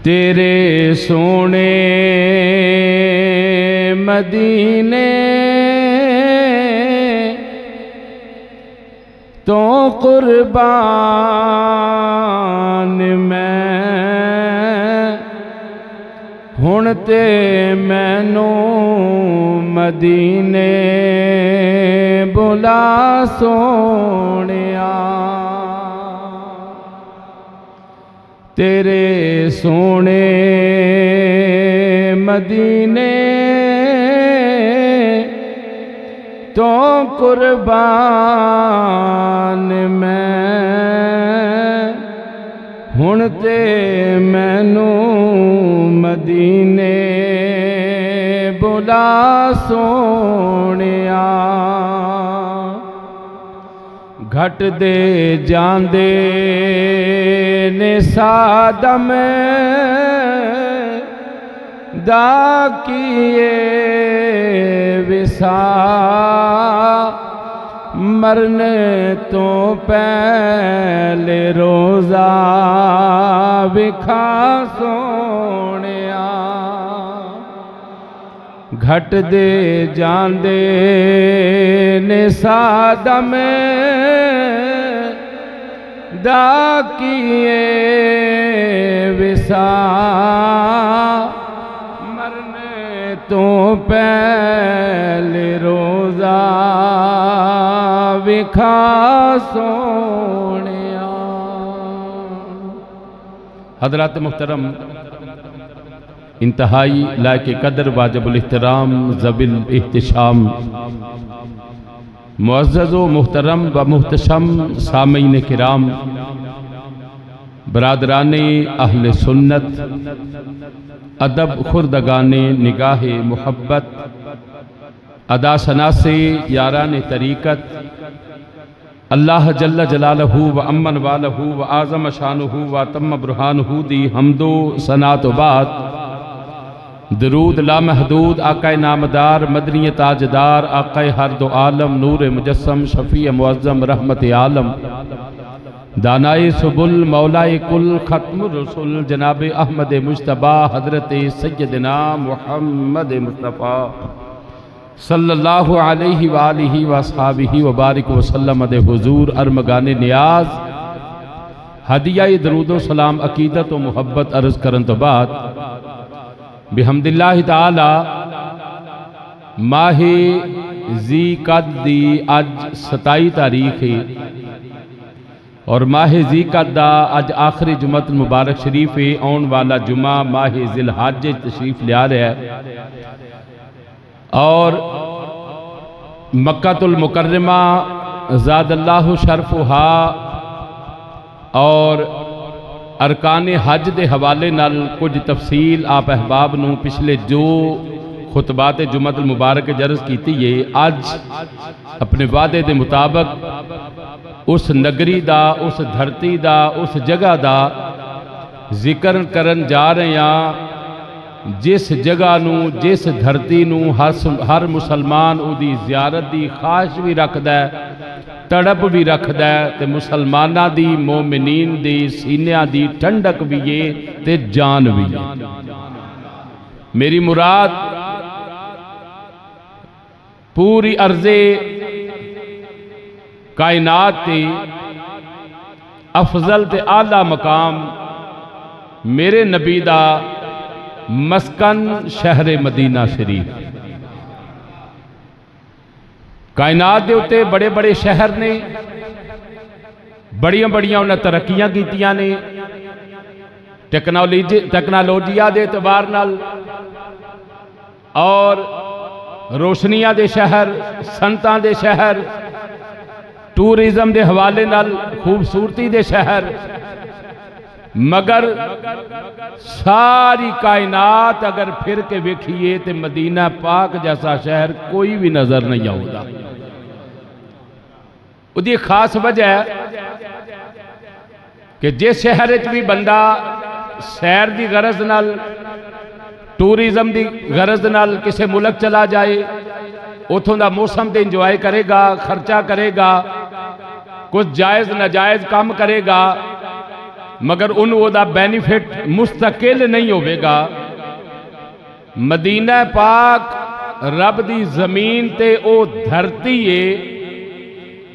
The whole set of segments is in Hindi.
तेरे सोने मदीने तो कुर्बान मैं हुण ते मैनू मदीने बुला सोनिया। तेरे सोने मदीने तो कुर्बान मैं हुण ते मैनू मदीने बुला सोनिया। घट दे जांदे ने सादम दा किए विसा मरने तो पहले रोज़ा विखा सोनिया। घट दे जांदे ने सादम दा किए विसा मरने तो पहले रोज़ा विखा सोनिया। हज़रात मुहतरम, इंतहाई लायक कदर वाजिबुल इहतराम ज़बिल इहतिशाम मुअज़्ज़ज़ मुहतरम व मुहतशम सामीन किराम, बरादराने अहले सुन्नत, अदब खुर्दगाने निगाहे मुहब्बत, अदा सनासे यारान तरीक़त, अल्लाह जल्ल जलालहू व अम्मन वालहू व आज़म शानुहु व तम्म बुरहानुहु दी हमदो सनात बाद दरूद लामहदूद आक़ाए नामदार मदनी ताजदार आक़ाए हर दो आलम नूर मुजस्सम शफ़ी मुअज़्ज़म रहमत आलम दानाए सुबुल मौलाए कुल ख़त्मुर रसूल जनाब अहमद मुज्तबा हज़रत सय्यदना मुहम्मद मुस्तफ़ा सल्लल्लाहु अलैहि व आलिहि व अस्हाबिहि व बारिक वसल्लम दे हुजूर अरमगाने नियाज हदिया दरूदो सलाम अकीदत व मुहब्बत अर्ज़ करन तो बाद बिहम्दिल्लाहि ताला माहे जी कद दी अज 27 तारीख है और माहे जी कद दा अज आखिरी जुमत मुबारक शरीफ है। आने वाला जुमा माहे जिल हज तशरीफ लिया रहा है और मक्कातुल मुकर्रमा ज़ादल्लाहु शरफ़ुहा और अरकान हज के हवाले नाल कुछ तफसील आप अहबाब नूं पिछले जो खुतबात जुमत मुबारक जर्ज की है। अज अपने वादे के मुताबिक उस नगरी का, उस धरती का, उस जगह का जिक्र करन जा रहे हैं जिस जगह नूं, जिस धरती नूं हर मुसलमान उदी ज़ियारत की ख्वाहिश भी रखता है, तड़प भी रखता है, तो मुसलमाना दी मोमिनीन दी सीनिया दी ठंडक भी है ते जान भी है। मेरी मुराद पूरी अर्ज़े कायनात ते अफजल ते आला मकाम मेरे नबी दा मस्कन शहर मदीना शरीफ। कायनात दे उत्ते बड़े बड़े शहर ने, बड़ियां बड़ियां उन्हें तरक्कियां कीतियां ने टैक्नोलॉजिया के एतबार नाल और रोशनियां दे शहर, संतां दे शहर, टूरिज्म के हवाले नाल खूबसूरती दे शहर, मगर सारी कायनात अगर फिर के वेखिए तो मदीना पाक जैसा शहर कोई भी नजर नहीं आता। उसकी खास वजह है कि जिस शहर भी बंदा सैर की गरज नाल, टूरिज्म की गरज नाल किसी मुल्क चला जाए, उतों का मौसम तो इंजॉय करेगा, खर्चा करेगा, कुछ जायज़ नाजायज़ काम करेगा, मगर उन्होंने बेनीफिट मुस्तकिल नहीं होगा। मदीना पाक रब दी जमीन ते ओ धरती है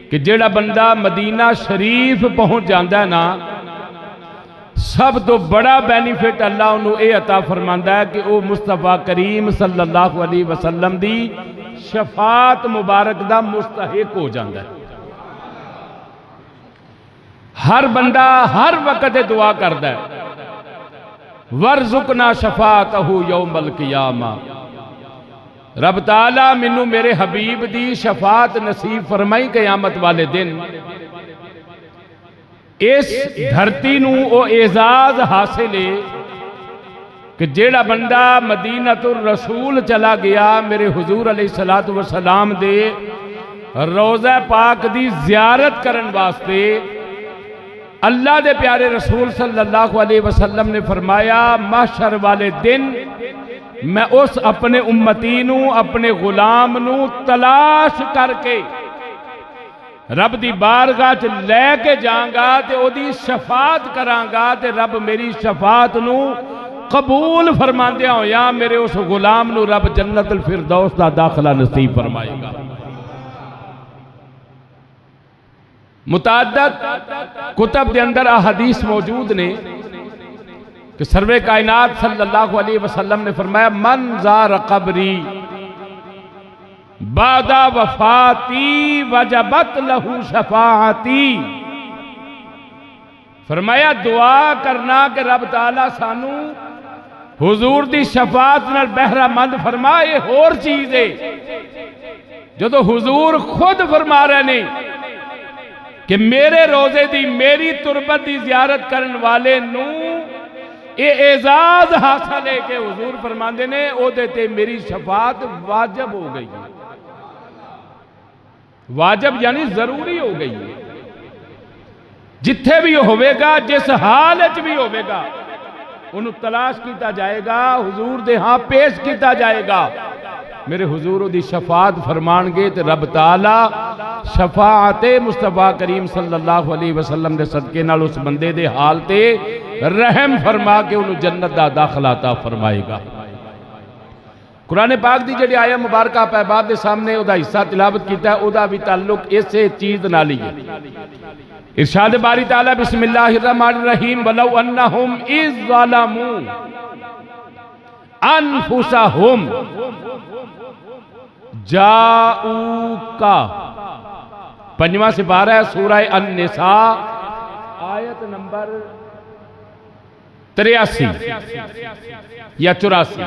कि जेड़ा बंदा मदीना शरीफ पहुंच जाता है ना, सब तो बड़ा बेनीफिट अल्लाह उन्होंने ये अता फरमांदा है कि वह मुस्तफा करीम सल्लल्लाहु अलैहि वसल्लम दी शफात मुबारक दा मुस्तहिक हो जाता है। हर बंदा हर वक्त दुआ करता है, वरजुकना शफाअतहु यौमल क़ियामा, रब ताला मैनू मेरे हबीब दी शफात नसीब फरमाई क़यामत वाले दिन। इस धरती नू ओ एजाज हासिल है कि जेड़ा बंदा मदीनतुर रसूल चला गया, मेरे हुजूर अलैहिस्सलातु वस्सलाम दे रोज़ा पाक दी ज़ियारत करन वास्ते, अल्लाह दे प्यारे रसूल सल्लल्लाहु अलैहि वसल्लम ने फरमाया महशर वाले दिन मैं उस अपने उम्मती नू, अपने गुलाम नू तलाश करके रब दी बारगाह च लैके जांगा ते ओदी शफात करांगा ते रब मेरी शफात नू कबूल फरमांदिया होया मेरे उस गुलाम नू रब जन्नतुल फिरदौस दा दाखला नसीब फरमाएगा। मुताद्दद कुतब के अंदर हदीस मौजूद ने कि सर्वे कायनात सल्लल्लाहु अलैहि वसल्लम ने फरमाया मन ज़ार कब्री बादा वफाती वजबत लहू शफाअती। फरमाया दुआ करना कि रब ताला सानू हुजूर दी शफात नाल बहरामंद फरमाए। होर चीज है जो हुजूर खुद फरमा रहे ने कि मेरे रोजे दी मेरी तुरबत की जियारत करने वाले नू ये एजाज हासिल है कि हुजूर फरमाते ने ओदे ते मेरी शफात वाजिब हो गई है। वाजिब यानी जरूरी हो गई है। जिथे भी होवेगा, जिस हाल च भी होवेगा, उन्हें तलाश किया जाएगा, हुजूर दे हां पेश किया जाएगा। मेरे हुजूर दी शफात फरमानगे तो रब ताला शफाअते मुस्तफा करीम सल्लल्लाहु अलैहि वसल्लम दे सदके नाल उस बंदे दे हाल ते रहम फरमा के उन्हें जन्नत दा दाखला अता फरमाएगा। कुरान पाक दी जिहड़ी आया मुबारक आप अहबाब दे सामने उहदा हिस्सा तिलावत कीता है, उहदा भी ताल्लुक इसे चीज नाल ही है। इरशाद बारी ताला बिस्मिल्लाहिर रहमानिर रहीम वलौ अन्नहुम इज़ ज़लमू अनफुसहुम जाऊका। पंजवा सिपारा है सूरह अन-निसा आयत नंबर 83 या 84।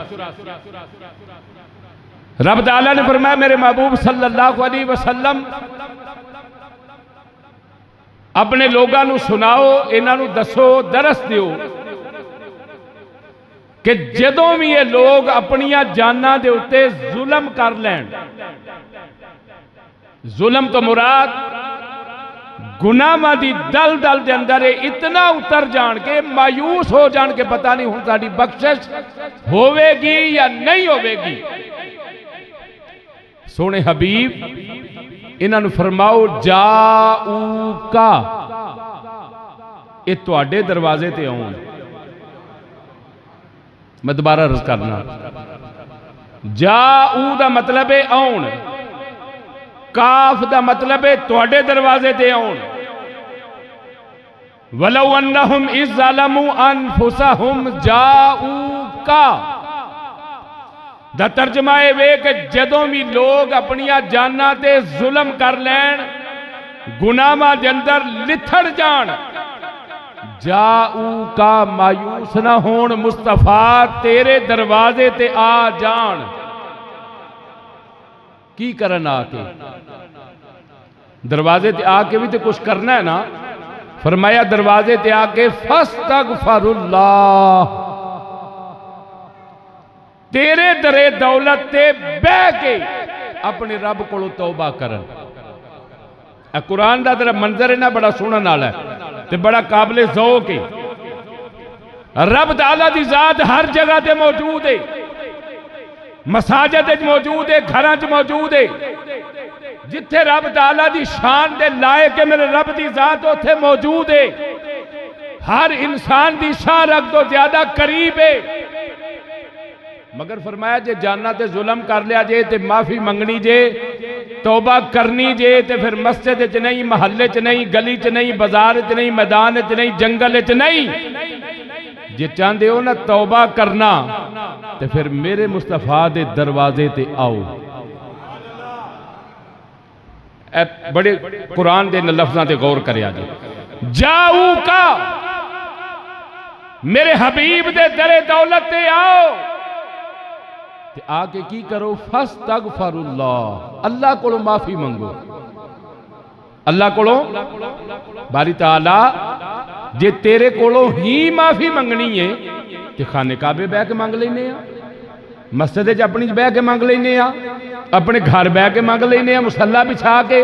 रब ताला ने फरमाया मेरे महबूब सल्लल्लाहु अलैहि वसल्लम अपने लोगों को सुनाओ, इन्हों दसो, दरस दियो कि जदों भी ये लोग अपनिया जाना दे उत्ते जुल्म कर लैन, जुल्म तो मुराद गुनाहां दी दल दल के अंदर इतना उतर जान के मायूस हो जान के पता नहीं हुण साडी बख्शिश होवेगी या नहीं होवेगी। सोने हबीब इन्हों फरमाओ जाऊका, ये तुहाडे दरवाजे ते आउण। मैं दोबारा अर्ज करना, जाऊ दा मतलब है आउण, काफ दा मतलब है तुहाडे दरवाजे ते आउण। वलौ अन्नहुम इज़ ज़लमू अनफुसहुम जाऊका दा तर्जमा है वे कि जदों भी लोग अपनिया जाना ते जुल्म कर लैन, गुनाहां दे अंदर लिथड़ जान, जाऊका मायूस ना होण, मुस्तफा तेरे दरवाजे ते आ जान। की करन आके? दरवाजे ते आके भी तो कुछ करना है ना। फरमाया दरवाजे ते आके फस्तगफिरुल्लाह, तेरे दरे दौलत ते बह के अपने रब को तौबा करन। कुरान का तेरा मंजर है ना, बड़ा सुनने वाला है ते बड़ा काबिल ज़ौक़ है। रब ताला दी जात हर जगह ते मौजूद है, मसाजिद मौजूद है, घर च मौजूद है। जिथे रब ताला दी शान दे लायक है मेरे रब दी जात उथे मौजूद है। हर इंसान की शाह रख तो ज्यादा करीब है। मगर फरमाया जे जाना ते जुल्म कर लिया जे ते माफी मंगनी जे, तौबा करनी जे, ते फिर मस्जिद च नहीं, महल्ले च नहीं, गली च नहीं, बाजार च नहीं, मैदान च नहीं, जंगल च नहीं, जे चाहते हो ना तौबा करना ते फिर मेरे मुस्तफा दे दरवाजे ते आओ। बड़े कुरान दे लफ्ज़ां ते गौर करिया जी। जाऊ का मेरे हबीब दे दरे दौलत ते आओ ते आके की करो, फस्तगफिरुल्लाह, अल्लाह को माफी मंगो। अल्लाह को बारी ताला जे तेरे कोलों ही माफी मंगनी है तो खाने काबे बह के मंग लेने, मस्जिद अपनी बह के मंग लेने, अपने घर बह के मंग लेने, मुसल्ला बिछा के।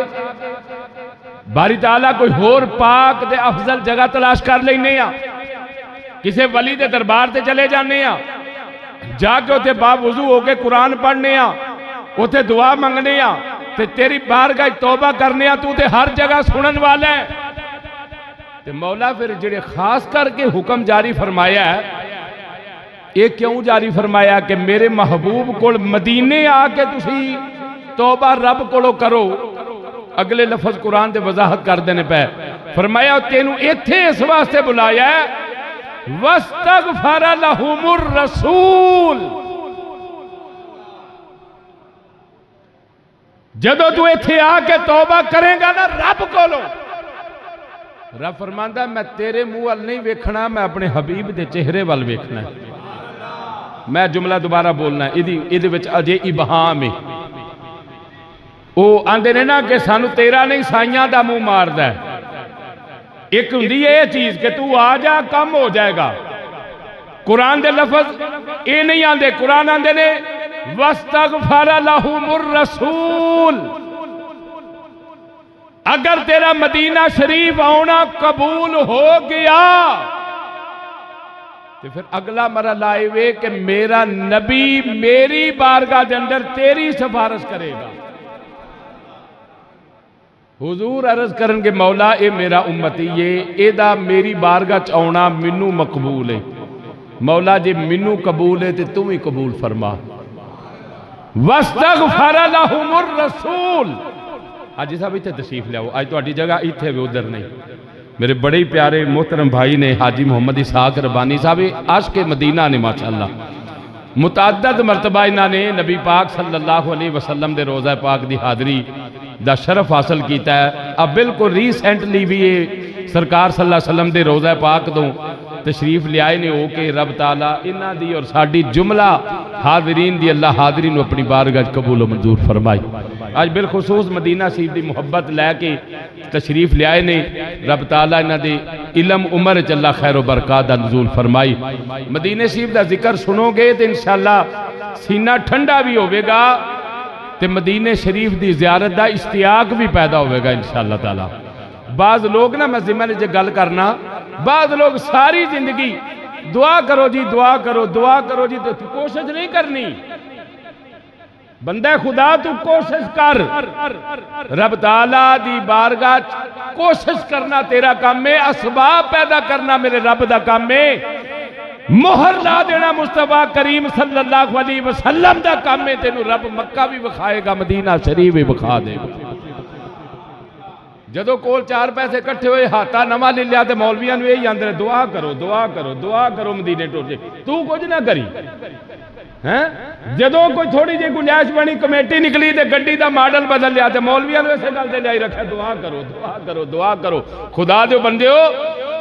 बारी ताला कोई होर पाक दे अफजल जगह तलाश कर लेने, किसी वली दे दरबार से चले जाने, जाके उथे बावुजू होके कुरान पढ़ने, उथे दुआ मंगने, ते तेरी बारगाह तौबा करने, तू ते हर जगह सुनन वाला है। ते मौला फिर जिहड़े खास करके हुक्म जारी फरमाया है, ये क्यों जारी फरमाया कि मेरे महबूब को मदीने आके तुसी तौबा रब को करो। अगले लफज कुरान दे वजाहत कर देने पे फरमाया तेनू इत्थे इस वास्ते बुलाया वस्तगफर लहुमुर रसूल। जदों तू इत्थे आके तौबा करेगा ना रब कोलों, रब फरमांदा मैं तेरे मुंह वाल नहीं वेखना, मैं अपने हबीब दे चेहरे वाल वेखना है। मैं जुमला दोबारा बोलना, इहदे विच अजे इबहाम है। वो आंदे ने ना कि सानू तेरा नहीं साइयां दा मुंह मारदा है। एक हुंदी है चीज कि तू आ जा काम हो जाएगा। कुरान दे लफज ये नहीं आंदे, कुरान आंदे ने वस्तगफर लहुमुर रसूल। अगर तेरा मदीना शरीफ आना कबूल हो गया तो फिर अगला मरहला आए कि मेरा नबी मेरी बारगाह के अंदर तेरी सिफारिश करेगा। हुजूर अर्ज करन के मौला ये मेरा उम्मती है, एदा मेरी बारगाह च आना मैनू मकबूल है। मौला जी मैनू कबूल है तो तू भी कबूल फरमा। वस्तगफर लहुमुर रसूल। हाजी साहब इतने तशरीफ लियाओ, अज तुहाडी जगह इत्थे भी उधर नहीं। मेरे बड़े ही प्यारे मोहतरम भाई ने हाजी मोहम्मद इसहाक रबानी साहब, आशिक़े मदीना ने माशाअल्लाह मुतअद्दद मरतबा इन्होंने नबी पाक सल्लल्लाहु अलैहि वसल्लम के रोज़ा पाक की हाज़री का शरफ हासिल किया है। अब बिल्कुल रीसेंटली भी ये सरकार सल्लल्लाहु अलैहि वसल्लम के रोज़ा पाक तो तशरीफ लियाए ने हो के रब ताला इन्हां दी और साडी जुमला हाज़रीन दी अल्लाह हाज़रीन नूं अपनी बारगाह कबूल मंजूर फरमाए। अज बिलखुसूस मदीना शरीफ की मुहब्बत लैके तशरीफ लियाए ने, रब ताला इन्हां दे इलम उमर च अल्लाह खैर बरकत दा नज़ूल फरमाई। मदीने शरीफ का जिक्र सुनोगे तो इंशाअल्लाह सीना ठंडा भी होगा, तो मदीने शरीफ की ज़ियारत का इश्तियाक भी पैदा होगा इंशाअल्लाह ताला। बाज़ लोग ना, मैं जिम्मे जो गल करना, बाज़ लोग सारी जिंदगी दुआ करो जी, दुआ करो, दुआ करो जी, तो कोशिश नहीं करनी। बंदा खुदा तू कोशिश कर, रब ताला दी बारगाह कोशिश करना तेरा काम है, असबाब पैदा करना मेरे रब दा काम है, मोहर ला देना मुस्तफा करीम सल्लल्लाहु अलैहि वसल्लम दा काम है। तेनू रब मक्का भी विखाएगा, मदीना शरीफ भी विखा देगा। जदों कोल चार पैसे इकट्ठे हुए, हाथा नवा ले लिया तो मौलवियां नूं यही आंदे दुआ करो, दुआ करो, दुआ करो मदीने टुर जे। तू कुछ ना करी हैं। जदों कोई थोड़ी जी गुंजाइश बनी, कमेटी निकली तो गड्डी का मॉडल बदल लिया तो मौलवियां नूं इसे गल ते लियाई रखा, दुआ करो, दुआ करो, दुआ करो। खुदा दे बंदेओ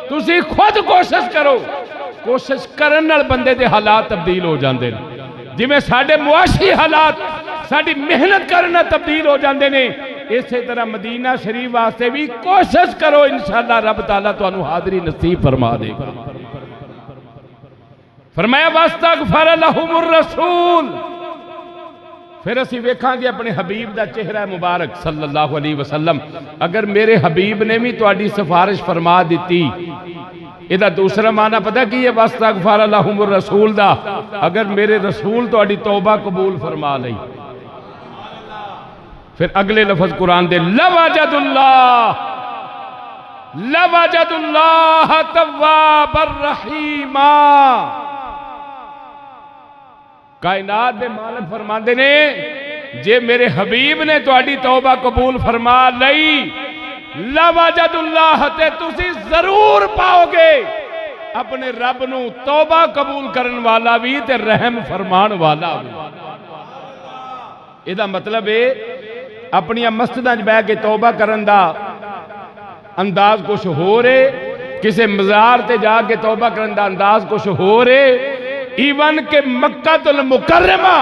तुसीं खुद कोशिश करो, कोशिश करन नाल बंदे दे हालात तब्दील हो जाते हैं। जिवें साडे मुआशी हालात साडी मेहनत करन नाल तब्दील हो जाते हैं, इसे तरह मदीना शरीफ वास्ते भी कोशिश करो, इंशाअल्लाह रब ताला तुहानू हाज़री नसीब फरमा देगा। फरमाया वस्तगफर लहुमुर रसूल। फिर असीं वेखांगे अपने हबीब का चेहरा मुबारक सल्लल्लाहु अलैहि वसल्लम। अगर मेरे हबीब ने भी तुहाडी सिफारिश फरमा दी, इहदा दूसरा माना पता की है वस्तगफर लहुमुर रसूल दा, अगर मेरे रसूल तुहाडी तौबा कबूल फरमा लई। फिर अगले लफज कुरान दे लवजदुल्लाह, लवजदुल्लाह तव्वाबर रहीमा। कायनात दे मालिक फरमाते ने जे मेरे हबीब ने तुहाडी तौबा कबूल फरमा लई, लवजदुल्लाह ते तुसी जरूर पाओगे अपने रब नू तौबा कबूल करन वाला भी ते रहम फरमान वाला भी। इहदा मतलब है अपनी मस्जिदां च बह के तौबा करन दा अंदाज कुछ हो रे, किसी मज़ार ते जाके तौबा करन दा अंदाज कुछ हो रे, इवन के मक्कातुल मुकर्रमा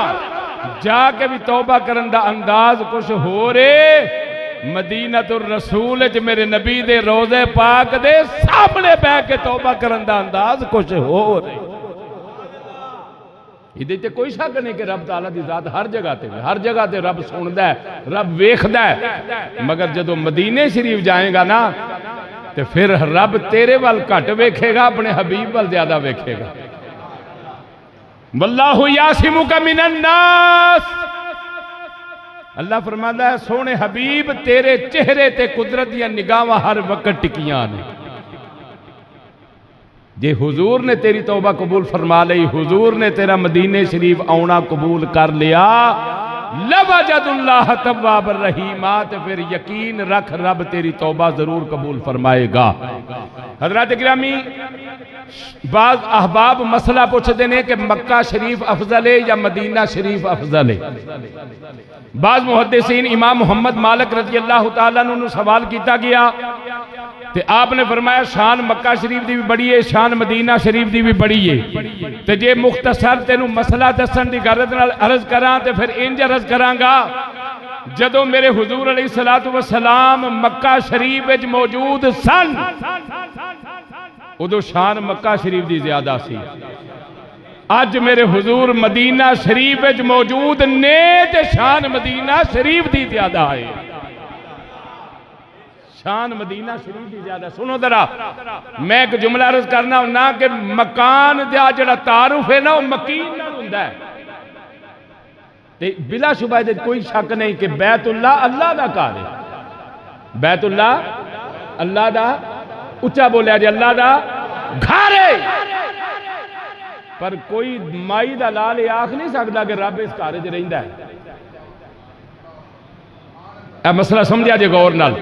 जाके भी तौबा करन दा अंदाज कुछ हो रे, मदीनातुर रसूल च मेरे नबी दे रोज़े पाक दे सामने बह के तौबा करन दा अंदाज कुछ हो रे। इहदे ते कोई शक नहीं कि रब ताला दी जात हर जगह ते रब सुनदा है, रब वेखदा है। मगर जदों मदीने शरीफ जाएगा ना तो फिर रब तेरे वाल घट वेखेगा, अपने हबीब वाल ज्यादा वेखेगा। वल्लाहु यासिमुका मिनन नास, अल्लाह फरमाता है सोने हबीब तेरे चेहरे ते कुदरत दी निगाहां हर वक्त टिकियां ने। जे हुजूर ने तेरी तौबा कबूल फरमा ली, हुजूर ने तेरा मदीने शरीफ आना कबूल कर लिया, लवजदुल्लाह तव्वाबर रहीमा, तो फिर यकीन रख रब तेरी तौबा जरूर कबूल फरमाएगा। हजरत गिरामी बाज अहबाब मसला पूछते हैं कि मक्का शरीफ अफजल है या मदीना शरीफ अफजल है। बाज मुहद्दिसीन इमाम मुहम्मद मालिक रजी अल्लाह तआला अन्हु सवाल किया गया तो आपने फरमाया शान मक्का शरीफ की भी बड़ी है, शान मदीना शरीफ की भी बड़ी है। तो जे मुख्तसर तेनू मसला दसन की गरज नाल अर्ज करा तो फिर इंज अर्ज करांगा, जदों मेरे हुजूर अलैहिस्सलातु वस्सलाम मक्का शरीफ विच मौजूद सन उदों शान मक्का शरीफ की ज्यादा सी। अज मेरे हुजूर मदीना शरीफ विच मौजूद ने ते शान मदीना शरीफ की ज्यादा है। शान मदीना शरीफ की ज्यादा। सुनो जरा, मैं एक जुमला अर्ज करना होना कि मकान का जो तारुफ है ना वह मकीन नाल हुंदा है। बिला शुबा कोई शक नहीं कि बैतुल्ला अल्लाह का घर है। बैतुल्ला अल्लाह का, उच्चा बोलिया जी, अल्लाह का घर है। पर कोई माई का लाल ये आख नहीं सकता कि रब इस घर च रहिंदा है। मसला समझिया जे गौर नाल।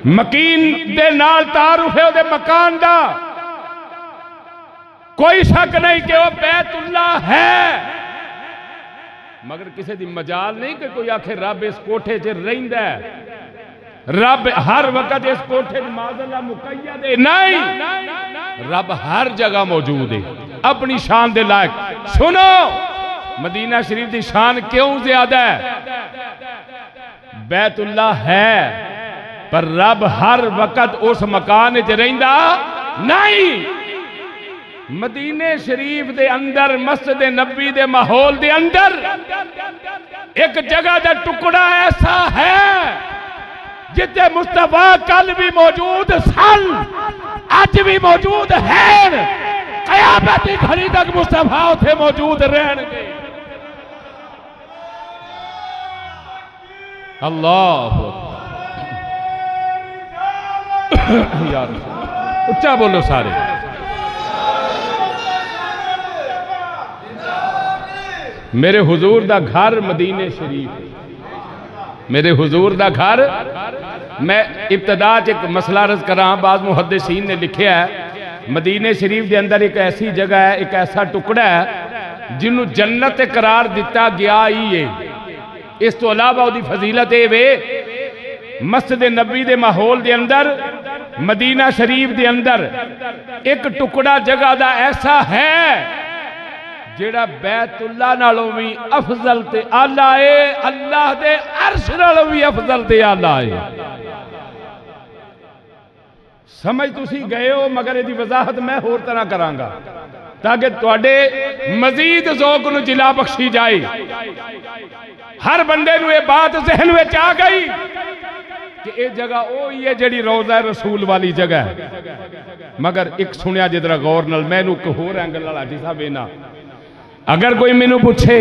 मकीन दे नाल तारुफ है उहदे मकान दा, कोई शक नहीं कि वह बैतुल्ला है। मगर किसी दी मजाल नहीं कि कोई आखे रब इस कोठे च रहिंदा है, रब हर वक्त इस कोठे माज़अल्लाह मुकय्यद है। नहीं, रब हर जगह मौजूद है अपनी शान दे लायक। सुनो, मदीना शरीफ की शान क्यों ज्यादा है? बैतुल्ला है पर रब हर वक्त उस मकान च रहिंदा नहीं। मदीने शरीफ दे अंदर मस्जिद नबी दे माहौल दे अंदर एक जगह का टुकड़ा ऐसा है जिथे मुस्तफा कल भी मौजूद सन, अज भी मौजूद है, कयामत की घड़ी तक मुस्तफा उथे मौजूद रहणगे। अल्लाह यार, उच्चा बोलो सारे। मेरे हुजूर दा घर मदीने शरीफ, मेरे हुजूर दा घर। मैं इब्तदा च एक मसला अर्ज करा, बाज़ मुहद्दिसीन ने लिखा है मदीने शरीफ के अंदर एक ऐसी जगह है, एक ऐसा टुकड़ा है जिन्हों जन्नत करार दिता गया ही है। इस तो अलावा उसकी फजीलत ये वे, मस्जिद नबी के माहौल के अंदर मदीना शरीफ के अंदर एक टुकड़ा जगह का ऐसा है जेड़ा बैतुल्ला नालों भी अफजल ते आला है, अल्लाह दे अर्श नालों भी अफजल ते आला है। समझ तुसी गए हो, मगर इसकी वजाहत मैं होर तरह करांगा ताकि तुहाडे मजीद ज़ौक़ नूं जिला बख्शी जाए। हर बंदे नूं ये बात ज़हन में आ गई कि ये जगह वो ही है जिहड़ी रोज़ा रसूल वाली जगह है। मगर एक सुनिया जिधर गौर नाल, मैनूं एक होर एंगल नाल हाजी साहब ना, अगर कोई मैनू पूछे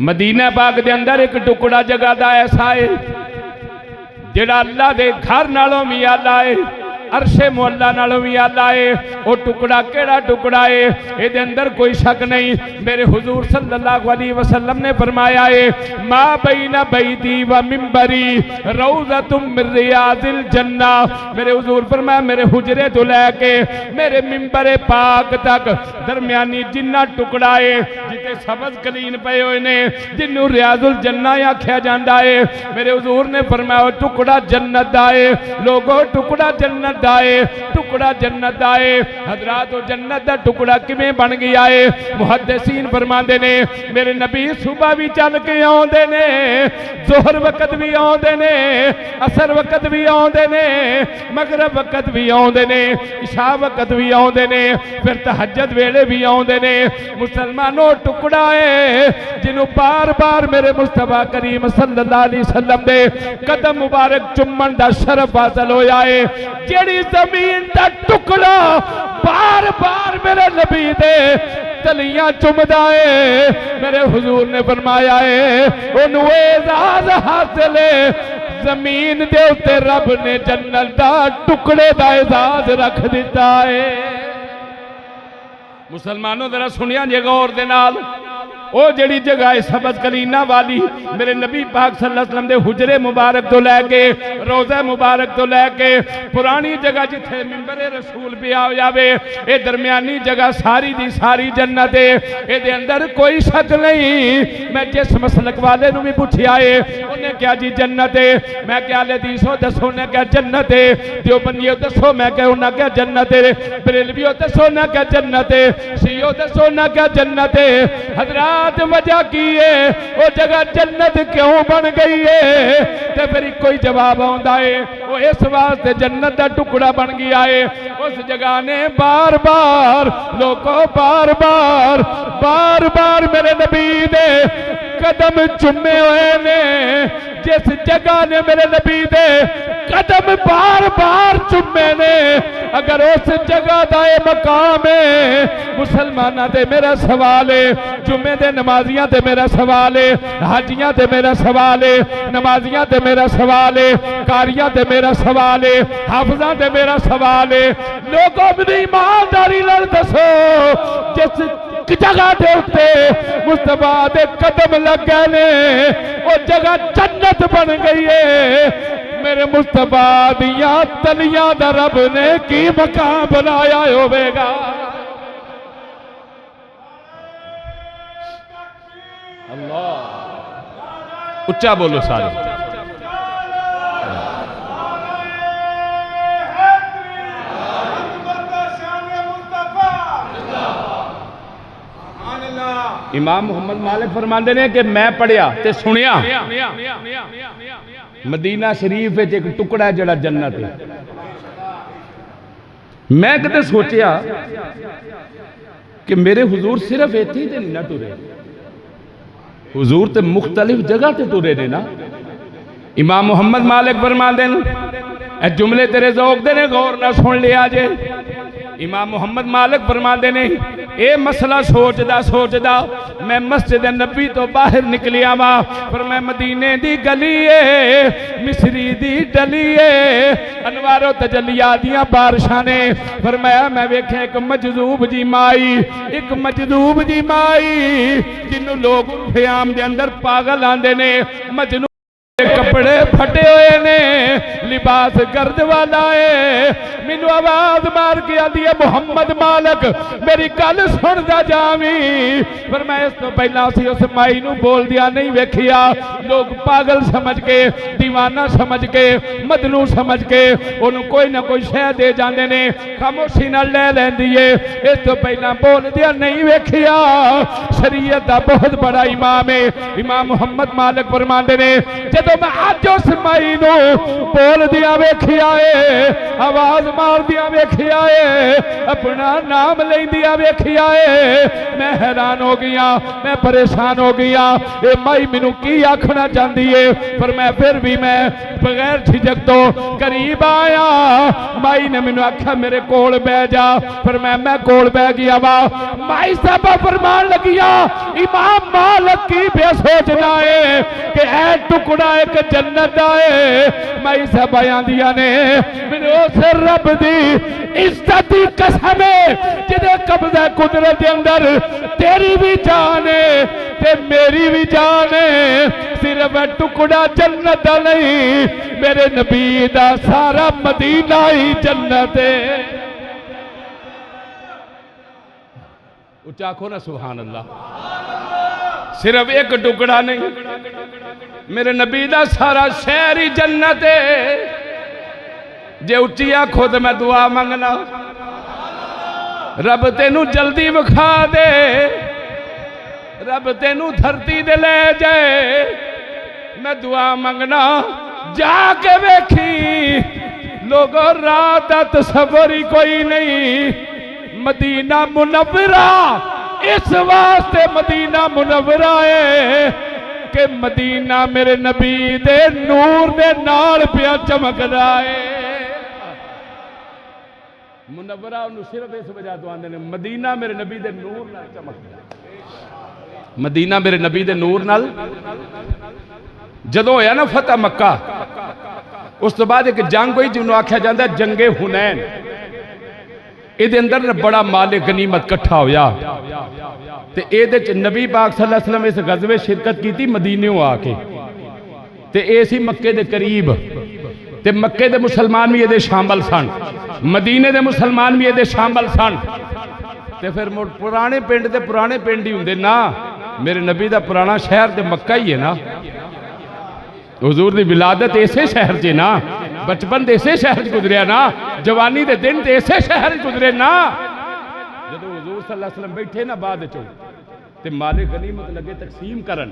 मदीना पाक के अंदर एक टुकड़ा जगह का ऐसा है जेड़ा अल्लाह दे घर नालों भी आला है, अरशे मुअल्ला नालों भी आला है। वो टुकड़ा केड़ा टुकड़ा है, ये अंदर कोई शक नहीं। मेरे हुजूर सल्लल्लाहु अलैहि वसल्लम ने फरमाया है, मा बैना बैती व मिंबरी रौज़तुम मिन रियाज़िल जन्ना। मेरे हुजूर फरमाया, मेरे हुजरे तो लैके मेरे मिंबर पाक तक दरमियानी जिन्ना टुकड़ा है, जिते सबज कलीन पे हुए ने, जिन्नू रियाजुल जन्ना आख्या जाता है। मेरे हुजूर ने फरमाया, टुकड़ा जन्नत दा है। लोगो टुकड़ा जन्नत दा है, टुकड़ा जन्नत दा है। हजरात जन्नत दा टुकड़ा किवें बन गया है? मुहद्दिसीन फरमाते ने, मेरे नबी सुबह भी चल के आउंदे ने, जोहर वक्त भी आउंदे ने, असर वक्त भी आउंदे ने, मगरब वक्त भी आउंदे ने, इशा वक्त भी आउंदे ने, फिर तहज्जुद वेले भी आउंदे ने। मुसलमानों टुकड़ा है जिन्हों बार बार मेरे मुस्तफा करीम सल्लल्लाहु अलैहि वसल्लम दे कदम मुबारक चुम्मन दा शरफ हासिल होया है। जेड़ी जमीन दा टुकड़ा बार बार मेरे नबी दे तलियां चुमदा है, मेरे हुजूर ने फरमाया है ओनू एजाज हासिल है। जमीन दे उत्ते रब ने जन्नत दा टुकड़े दा एजाज रख दिता है। मुसलमानों जरा सुनिया जे गौर दे नाल, ओ जड़ी जगह है सबज कलीना वाली, मेरे नबी पाक सल्लल्लाहु अलैहि वसल्लम दे हुजरे मुबारक तो लैके रोज़ा मुबारक तो लैके पुरानी जगह जिथे मिंबरे रसूल पिया हो जावे, ये दरमियानी जगह सारी दी सारी जन्नत है। ये अंदर कोई शक नहीं। मैं जिस मसलक वाले नूं भी पूछया है, उन्हें क्या जी जन्नत है, मैं क्या हदीसो दसो, उन्हें क्या जन्नत है। देवबंदियों दसो, मैं क्या उन्हें क्या जन्नत है। बरेलवियों दसो, उन्हें क्या जन्नत है। शियो दसो, उन्हें क्या जन्नत है। हजरात वजह की है, वो जगह जन्नत क्यों बन गई है? तो फिर कोई जवाब आता है, वो इस वास्ते जन्नत का टुकड़ा बन गया है। उस जगह ने बार बार लोगों बार बार मेरे नबी ने कदम चुमे हुए ने। जिस जगह ने मेरे नबी दे कदम बार बार चुमे ने, अगर उस जगह का यह मकाम है, मुसलमाना ते मेरा सवाल है, जुम्मे दे नमाजियां ते मेरा सवाल है, हाजियां ते मेरा सवाल है, नमाजियां ते मेरा सवाल है, कारियां ते मेरा सवाल है, हाफिजां ते मेरा सवाल है। लोगों की ईमानदारी नाल दसो, जिस जगह के उत्ते मुस्तफा दे कदम लग गए ने, वो जगह जन्नत बन गई है। मेरे मुस्तफा दियां तलियां दा रब ने की मकाम बनाया होवेगा। अल्लाह उच्चा बोलो सारे। इमाम मुहम्मद मालिक फरमाते ने कि मैं पढ़िया ते सुनिया, मदीना शरीफ एक टुकड़ा है जड़ा जन्नत है। मैं कदे सोचा कि मेरे हुजूर सिर्फ इत्थे ही ते नहीं ना टुरे, हुजूर ते मुख्तलिफ जगह ते टुरे ने ना। इमाम मुहम्मद मालिक फरमाते हैं, जुमले तेरे ज़ौक़ दे ने, गौर ना सुन लिया जे। इमाम मुहम्मद मालिक फरमाते ने, ये मसला सोचदा मैं मस्जिद नबी तो बाहर निकलिया वा, पर मैं मदीने दी गली है, मिस्री दी डली है, अनवारो तजलिया दियां बारिशां ने। फरमाया मैं वेख्या एक मजदूब जी माई, एक मजदूब जी माई जिन्हों लोग फ़याम दे अंदर पागल आंदे ने। मजनू कपड़े फटे हुए ने, लिबास गर्द वाला है। मैनू आवाज मार के आती है, मुहम्मद मालिक मेरी गल सुनदा जावी। पर मैं इस तो पहला सी उस माई नू बोल दिया नहीं वेखिया। लोग पागल समझ के, दीवाना समझ के, मदनू समझ के उन्होंने कोई ना कोई शह दे जाते ने, खामोशी नाल ले लैंदी है। इस तो पहला बोल दिया नहीं वेखिया। शरीयत दा बहुत बड़ा इमाम है। इमाम मुहम्मद मालिक फरमाते ने, जब मैं अज उस माई नू बोल दिया वेखिया है, आवाज मार दिया वेखिया है, अपना नाम ले दिया वेखिया है, मैं हैरान हो गया, मैं परेशान हो गया। ये माई मैनू की आखना चाहती है। पर मैं फिर भी मैं बगैर झिझक तो करीब आया। माई ने मैनू आख्या मेरे कोल बह जा, पर मैं कोल बह गया वा। माई साहब फरमान गया। इमाम मालिक की बे सोचना है कि ऐ टुकड़ा एक जन्नत है। मैं इस बयान दिया ने मेरे उस रब दी इज्जत की कसम है जिदे कब्जा कुदरत के अंदर तेरी भी जान है ते मेरी भी जान है। सिर्फ टुकड़ा जन्नत दा नहीं, मेरे नबी दा सारा मदीना ही जन्नत है। उच्चा आखो ना सुभान अल्लाह। सिर्फ एक टुकड़ा नहीं, मेरे नबी दा सारा शहर ही जन्नत है। जे उच्ची आखो तो मैं दुआ मंगना, रब तेनू जल्दी विखा दे, रब तेनू धरती दे ले जाए। मैं दुआ मंगना जाके वेखी लोगों रात दा तसव्वुर ही कोई नहीं। मदीना मुनव्वरा इस वास्ते मदीना मुनव्वरा है कि मदीना मेरे नबी दे नूर दे नाल पिया चमकदा है। मुनव्वरा उन्हें सिर्फ इस वजह तो आंदे ने मदीना मेरे नबी दे नूर नाल चमकदा। मदीना मेरे नबी दे नूर नाल जदों होया ना फतह मक्का, उस तो बाद एक जंग हुई जिन्होंने आख्या जाता जंगे हुनैन। ये अंदर बड़ा माल गनीमत कट्ठा होया ते ये नबी पाक सल्लल्लाहु अलैहि वसल्लम इस गज़वे शिरकत की मदीने आके ते ये सी मक्के दे करीब ते मक्के दे मुसलमान भी ये शामिल सन, मदीने दे मुसलमान भी ये शामिल सन। ते फिर पुराने पिंड ही होंगे ना। मेरे नबी का पुराना शहर तो मक्का ही है ना। हुजूर की विलादत इसे शहर च ना, बचपन तो इसे शहर गुजरिया ना, जवानी के दिन तो इसे शहर गुजरे ना। जो हुजूर सल्लल्लाहु अलैहि वसल्लम बैठे ना बाद चो ते माले गनीमत लगे तकसीम करन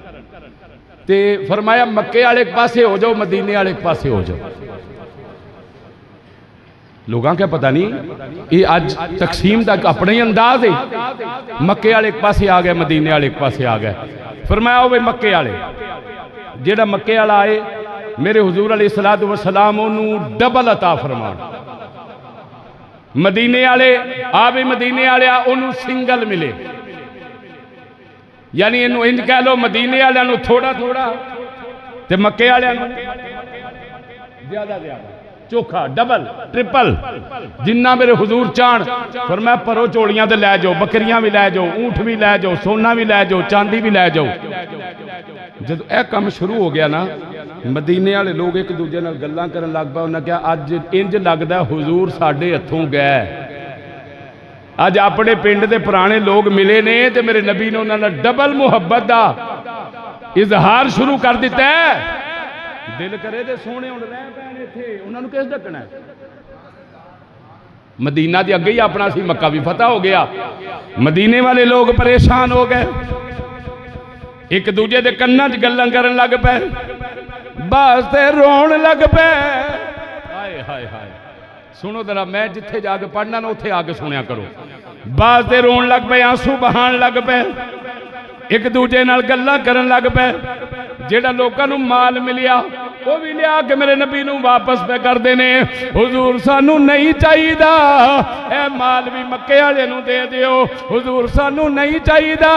ते फरमाया मक्के वाले पासे हो जाओ, मदीने वाले पासे हो जाओ। लोगों क्या पता नहीं ये अज तकसीम का अपना ही अंदाज है। मक्के वाले पासे आ गए, मदीने वाले पासे आ गए। फरमाया वे मक्के वाले जेड़ा मक्के वाला आए मेरे हुजूर अलैहिस्सलातु वस्सलाम उन्होंने डबल अता फरमान। मदीने वाले आ भी मदीने वाले उन्होंने सिंगल मिले, यानी इनू इंज कह लो मदीने वाले थोड़ा थोड़ा ते मक्के वाले ज्यादा ज्यादा चोखा डबल ट्रिपल जिन्ना मेरे हुजूर चाण। फिर मैं परो चोलियां तो लै जाओ, बकरियां भी लै जाओ, ऊंट भी लै जाओ, सोना भी लै जाओ, चांदी भी लै जाओ। जब यह काम शुरू हो गया ना, मदीने वाले लोग एक दूजे नाल गल्लां करन लग पए। उन्हें कहा अज इंज लगदा हुजूर साडे हथों गए, अज अपने पिंड के पुराने लोग मिले ने ते मेरे नबी ने उन्होंने डबल मुहब्बत का इजहार शुरू कर दिता है। दिल करे तो सोने हुण रह पैण इत्थे, उन्होंने किस ढकना। मदीना के अगे ही अपना सी, मक्का भी फतह हो गया। मदीने वाले लोग परेशान हो गए, एक दूजे के कन्ना च गल्लां करन लग पे, वास्ते रोन लग पे। हाय हाय हाय सुनो जरा, मैं जिथे जाके पढ़ना ना उत्थे आके सुनिया करो। वास्ते रोन लग पे, आंसू बहान लग पे, एक दूजे नाल गल्लां करन लग पे। जेड़ा लोकां नूं माल मिलिया वो भी लिया के मेरे नबी नूं वापस पे कर देने। हुजूर सानू नहीं चाहिदा, ए माल भी मक्के वाले नूं दे दिओ, हुजूर सानू नहीं चाहिदा।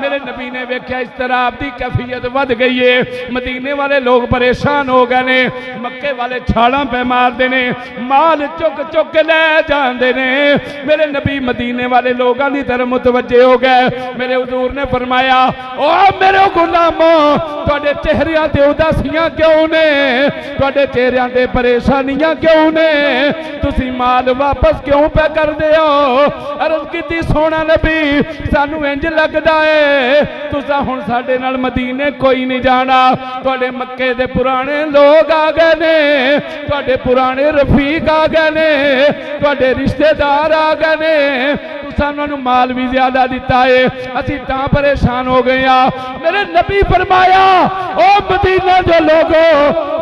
मेरे नबी ने वेख्या इस तरह दी कैफियत वध गई है, मदीने वाले लोग परेशान हो गए ने, मक्के वाले छालां पे मारदे ने, माल चुक चुक के ले जांदे ने। मेरे नबी मदीने वाले लोगों की तरफ मुतवज्जे हो गए। मेरे हुजूर ने फरमाया ओ मेरे गुलामो, तुहाडे चेहरियां ते उदासियां क्यों ने, तुहाडे चेहरियां ते परेशानियां क्यों ने, तुसी माल वापस क्यों पे कर दे हो। अर्ज कीती सोना नबी सानू इंज लगदा है तुसा हुण साडे नाल मदीने कोई नहीं जाना, तुहाडे मक्के दे पुराने लोग आ गए ने, तुहाडे पुराने रफीक आ गए ने, तुहाडे रिश्तेदार आ गए ने, तुसां माल भी ज्यादा दिता है, असी तां परेशान हो गए हैं। मेरे नबी फरमाया ओ मदीना जो लोगो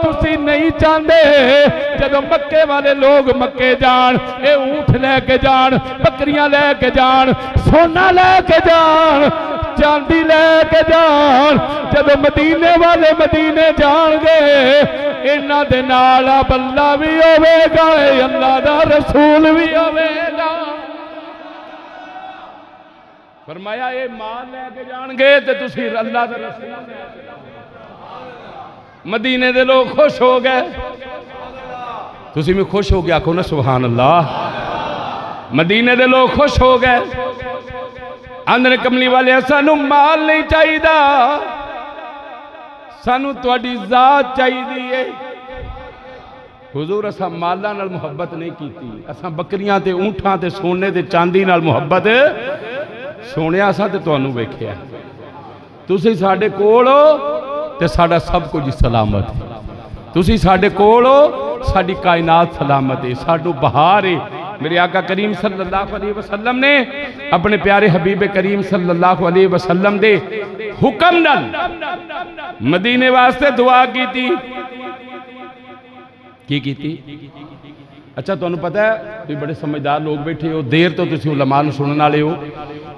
तुसी नहीं चाहते जदों मक्के वाले लोग मक्के जान, ये ऊंट लैके जान, बकरियां लैके जान, सोना लैके जान, चांदी लैके जान, जदों मदीने वाले मदीने जान गए इन्हां दे नाल अल्लाह भी होवेगा, अल्लाह दा रसूल भी होवेगा। फरमाया ये माल लैके जाणगे ते तुसी अल्लाह दे रसूल मदीने दे लोग खुश हो गए। तुसी भी खुश हो गए, आखो ना सुभान अल्लाह। मदीने दे लोग खुश हो गए। आंदे कमली वाले सानू माल नहीं चाहिदा, सानू तुहाडी जात चाहिदी। हुजूर असा माला नाल मुहब्बत नहीं की, असा बकरियां ते ऊंठां ते सोने ते चांदी नाल मुहब्बत सोने असा ते तुहानू वेखिया। तुसी साडे कोल हो ते साडा सब कुछ सलामत है। तुसी साडे कोल हो, साडी कायनात सलामत है, साडू बहार है। मेरे आका करीम सल्लल्लाहु अलैहि वसल्लम ने अपने प्यारे हबीब करीम सल्लल्लाहु अलैहि वसल्लम दे हुक्म नाल मदीने वास्ते दुआ की थी। अच्छा तुहानू पता है, तुम बड़े समझदार लोग बैठे हो, देर तो तुम उलमा नूं सुनने वाले हो।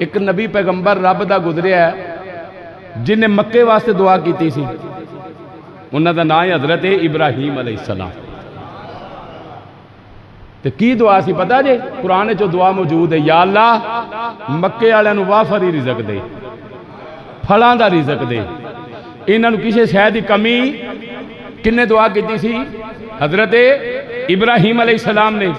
एक नबी पैगंबर रब दा गुजरिया है जिन्हें मक्के वास्ते दुआ की सी। उन्हां दा नाम है हजरत इब्राहीम अलैहिस्सलाम। ते की दुआ सी पता जे? कुरान चो दुआ मौजूद है, या अल्लाह मक्के वालियां नूं वाफरी रिज़क दे, फलां दा रिज़क दे, इन्हां नूं किसी शै दी कमी। किन्ने दुआ की सी? हजरत इब्राहीम अलैहिस्सलाम ने।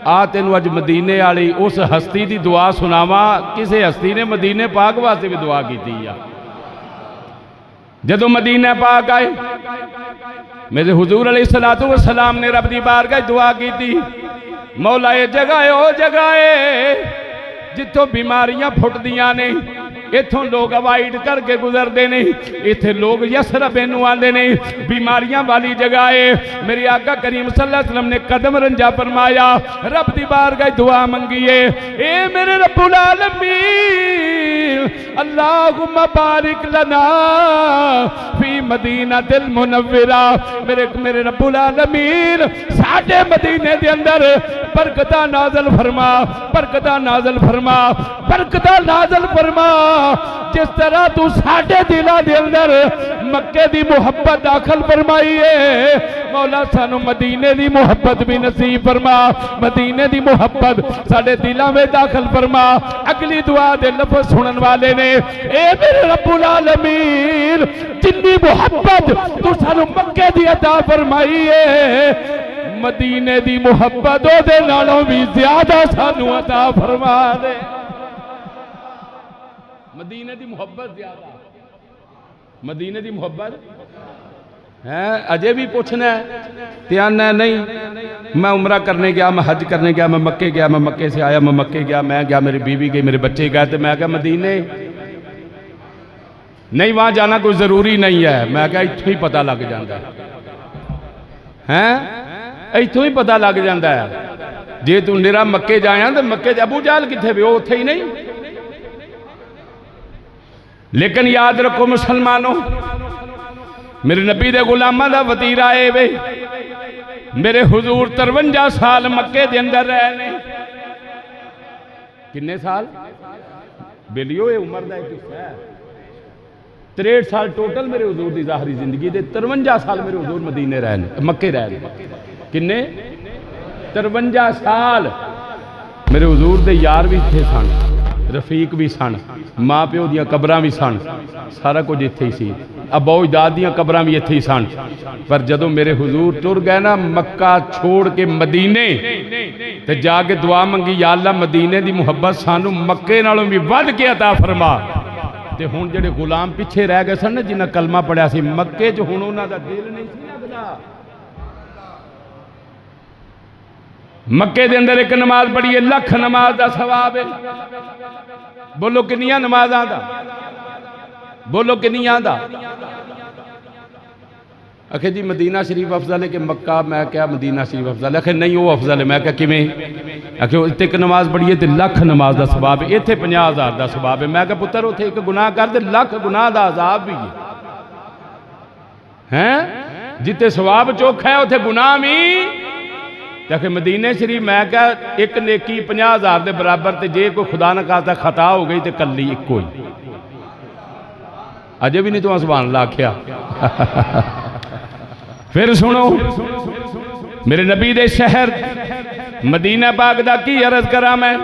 आ तेनू अज मदीने वाली उस हस्ती की दुआ सुनावा, किसी हस्ती ने मदीने पाक वास्ते भी दुआ की। जदों मदीने पाक आए, मेरे हुजूर अलैहिस्सलातु वस्सलाम ने रब दी बारगाह दुआ की थी, मौला ये जगह ओ जगह है जिथों बीमारियां फुटदियां ने, इथों लोग अवाइड करके गुजरते हैं, इत्थे लोग यसरब नूं आंदे ने, बीमारियां वाली जगह है। मेरे आका करीम सल्लल्लाहु अलैहि वसल्लम ने कदम रंजा फरमाया, रब दी बारगाह दुआ मंगी है, ए मेरे रब्बुल आलमीन अल्लाहुम्मा बारिक लना फी मदीनतिल मुनव्वरा। मेरे रब्बुल आलमीन साडे मदीने दे अंदर बरकतां नाज़िल फरमा, बरकतां नाज़िल फरमा, बरकतां नाज़िल फरमा। जिस तरह तू साडे दिलों के अंदर मक्के की मुहब्बत दाखिल फरमाई है, मौला सानू मदीने की मुहब्बत भी नसीब फरमा, मदीने की मुहब्बत साडे दिलों में दाखिल फरमा। अगली दुआ दे लफ्ज़ सुनन वाले ने, ए मेरे रब्बुल आलमीन जिन्नी मुहब्बत तू सानू मक्के की अता फरमाई है, मदीने की मुहब्बत ओदे नालों भी ज्यादा सानू अता फरमा दे। मदीने की मुहब्बत ज्यादा, मदीने की मुहब्बत है। अजे भी पूछना है, आना नहीं मैं उमरा करने गया, मैं हज करने गया, मैं मक्के गया, मैं मक्के से आया, मैं मक्के गया, मैं गया, मेरी बीवी गई, मेरे बच्चे गए, तो मैं क्या मदीने नहीं, वहां जाना कोई जरूरी नहीं है। मैं क्या इत्थों ही पता लग जाता है, इत्थों ही पता लग जाता है। जे तू निरा मक्के जाया तो मक्के अबू जहल किथे भी, उत्थे ही नहीं। लेकिन याद रखो मुसलमानों, मेरे नबी दे गुलामां दा वतीरा है वे। मेरे हुजूर 53 साल मक्के दे अंदर रहे ने। किन्ने साल? बेलियो ये उम्र का एक हिस्सा है। 63 साल टोटल मेरे हुजूर की ज़ाहरी जिंदगी दे, 53 साल मेरे हुजूर मदीने रहे ने, मक्के रहे ने। किन्ने? 53 साल। मेरे हुजूर दे यार भी इत्थे सन, रफीक भी सन, माँ प्यो दियां कबरां भी सन, सारा कुछ इत्थे ही सी। अबो इजाद दियां कबरां भी इत्थे ही सन। पर जदों मेरे हुजूर तुर गए ना मक्का छोड़ के मदीने, ते जाके दुआ मंगी, या अल्लाह मदीने की मुहब्बत सानू मक्के नालों भी वध के अता फरमा। ते हुण जेडे गुलाम पिछे रह गए सन, जिन्हां कलमा पढ़िया सी मक्के च, हुण उन्हां दा दिल नहीं सी लगदा। मक्के दे अंदर एक नमाज पढ़ी है, लख नमाज का सवाब है। बोलो किन्नियां नमाज़ां दा? बोलो किन्नियां दा? आखे जी मदीना शरीफ अफजल है कि मक्का? मैं क्या मदीना शरीफ अफजल है? आखे नहीं वो अफजल है। मैं क्या किवें? आखे इत्थे एक नमाज पढ़ी है तो लख नमाज का सवाब है, इत्थे 50,000 का सवाब है। मैं क्या पुत्र उत्थे एक गुनाह कर दे लख गुनाह का अजाब भी है। जिते सवाब चौखा है उत्थे गुनाह भी। आखे मदीने शरीफ मैं क्या एक नेकी 50,000 के बराबर, तो जे कोई खुदा न खास्ता खता हो गई तो कली इको ही। अजे भी नहीं तो सुभान अल्लाह आख्या। फिर सुनो, मेरे नबी दे शहर मदीना पाक दा की अर्ज करा मैं।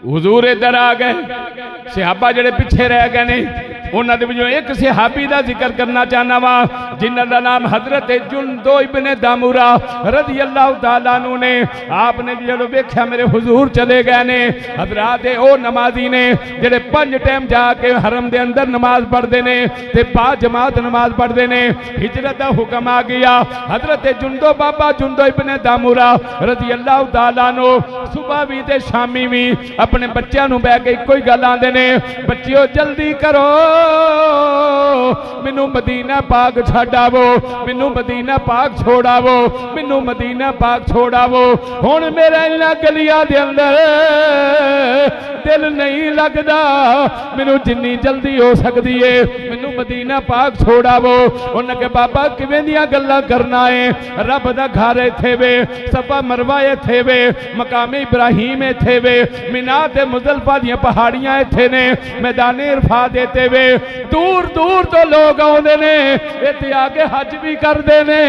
हुजूर इधर आ गए, सहाबा जिहड़े पिछे रह गए ने उन्होंने विचों एक सहाबी का जिक्र करना चाहना वा जिन्हां दा नाम हजरत जुंदो इब्ने दामुरा रज़ी अल्लाह तआला अन्हु ने। आपने जो वेख्या मेरे हुजूर चले गए ने, हजरात ओ नमाजी ने जिहड़े 5 टाइम जाके हरम दे अंदर नमाज पढ़ते ने ते बा जमात नमाज पढ़ते ने। हिजरत का हुक्म आ गया, हजरत जुंदो बाबा जुंदो इब्ने दामुरा रज़ी अल्लाह तआला अन्हु सुबह भी ते शामी भी अपने बच्चों को बह के इको ही गल आंदे ने, बच्चियों जल्दी करो मैनू मदीना पाक छावो, मैनू मदीना पाक छोड़ावो, मैनू मदीना पाक छोड़ावो। हुण मेरा इन्हां गलियां दे अंदर दिल नहीं लगता, मैनू जिन्नी जल्दी हो सकती है मैनू मदीना पाक छोड़ावो। उन्हें कहा बाबा किवें दियां गल्लां करना है, रब दा घर इत्थे वे, सफा मरवा इत्थे वे, मकामे इब्राहिम इत्थे वे, मिना ते मुज़दलिफा दियां पहाड़ियां इत्थे ने, मैदाने इरफात इत्थे वे। दूर दूर तो लोग आउंदे ने, इत्थे आके हज भी करते ने,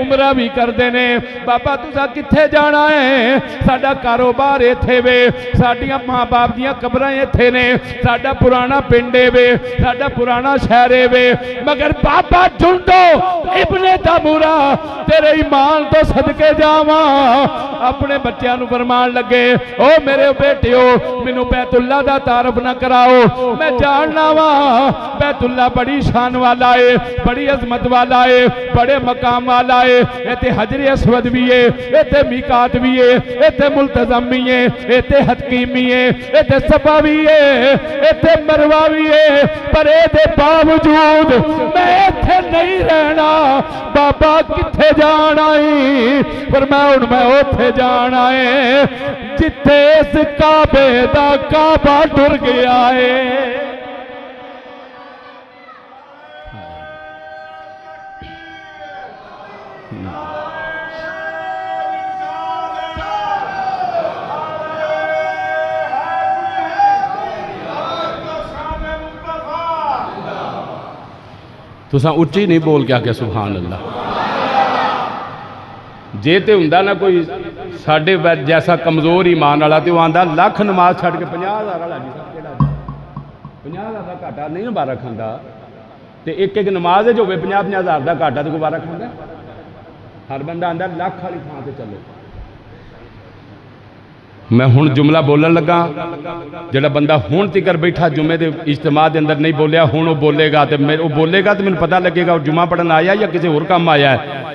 उमरा भी करते ने। बाबा तुसां कित्थे जाना है? साडा कारोबार इत्थे वे, साडियां मां बाप दियां कबरां इत्थे ने, साडा पुराना पिंड वे, साडा पुराना शहर वे। मगर बाबा जुंदो इब्ने दामुरा तेरे ईमान तो सदके जावां, अपने बच्चों को फरमान लगे ओ मेरे बेटियो मैनू बैतुल्ला दा तारफ ना कराओ, मैं जानना वा बैतुल्ला बड़ी शान वाला है, बड़ी अजमत वाला है, बड़े मकाम वाला है। इत्थे हजरे अस्वद भी है, इत्थे मीकात भी है, इत्थे मुल्तज़म भी है, इत्थे हकीम भी है, इत्थे सफा भी है, इत्थे मरवा भी है। पर इहदे बावजूद मैं इत्थे नहीं रहना, बाबा कित्थे जाना है? पर मैं हुण मैं उत्थे जाना है जिथे इस काबे दा काबा टुर गया है। तुसां उच्ची नहीं बोल के आके सुभान अल्लाह। जे तो हुंदा ना कोई साडे जैसा कमज़ोर ईमान वाला तो आंदा लख नमाज छड़ के 50,000 वाला जी 50,000 का घाटा नहीं बारा खांदा, तो एक एक नमाज जो 50,000 का घाटा तो गुबारा खांदा। हर बंदा आंदा लख वाली थां ते चलो। मैं हुण जुमला बोलन लगा, जिहड़ा बंदा हुण तिकर बैठा जुमे के इज्तिमा के अंदर नहीं बोलिया, हुण वो बोलेगा तो मैनूं पता लगेगा जुमा पढ़न आया या किसी होर काम आया है।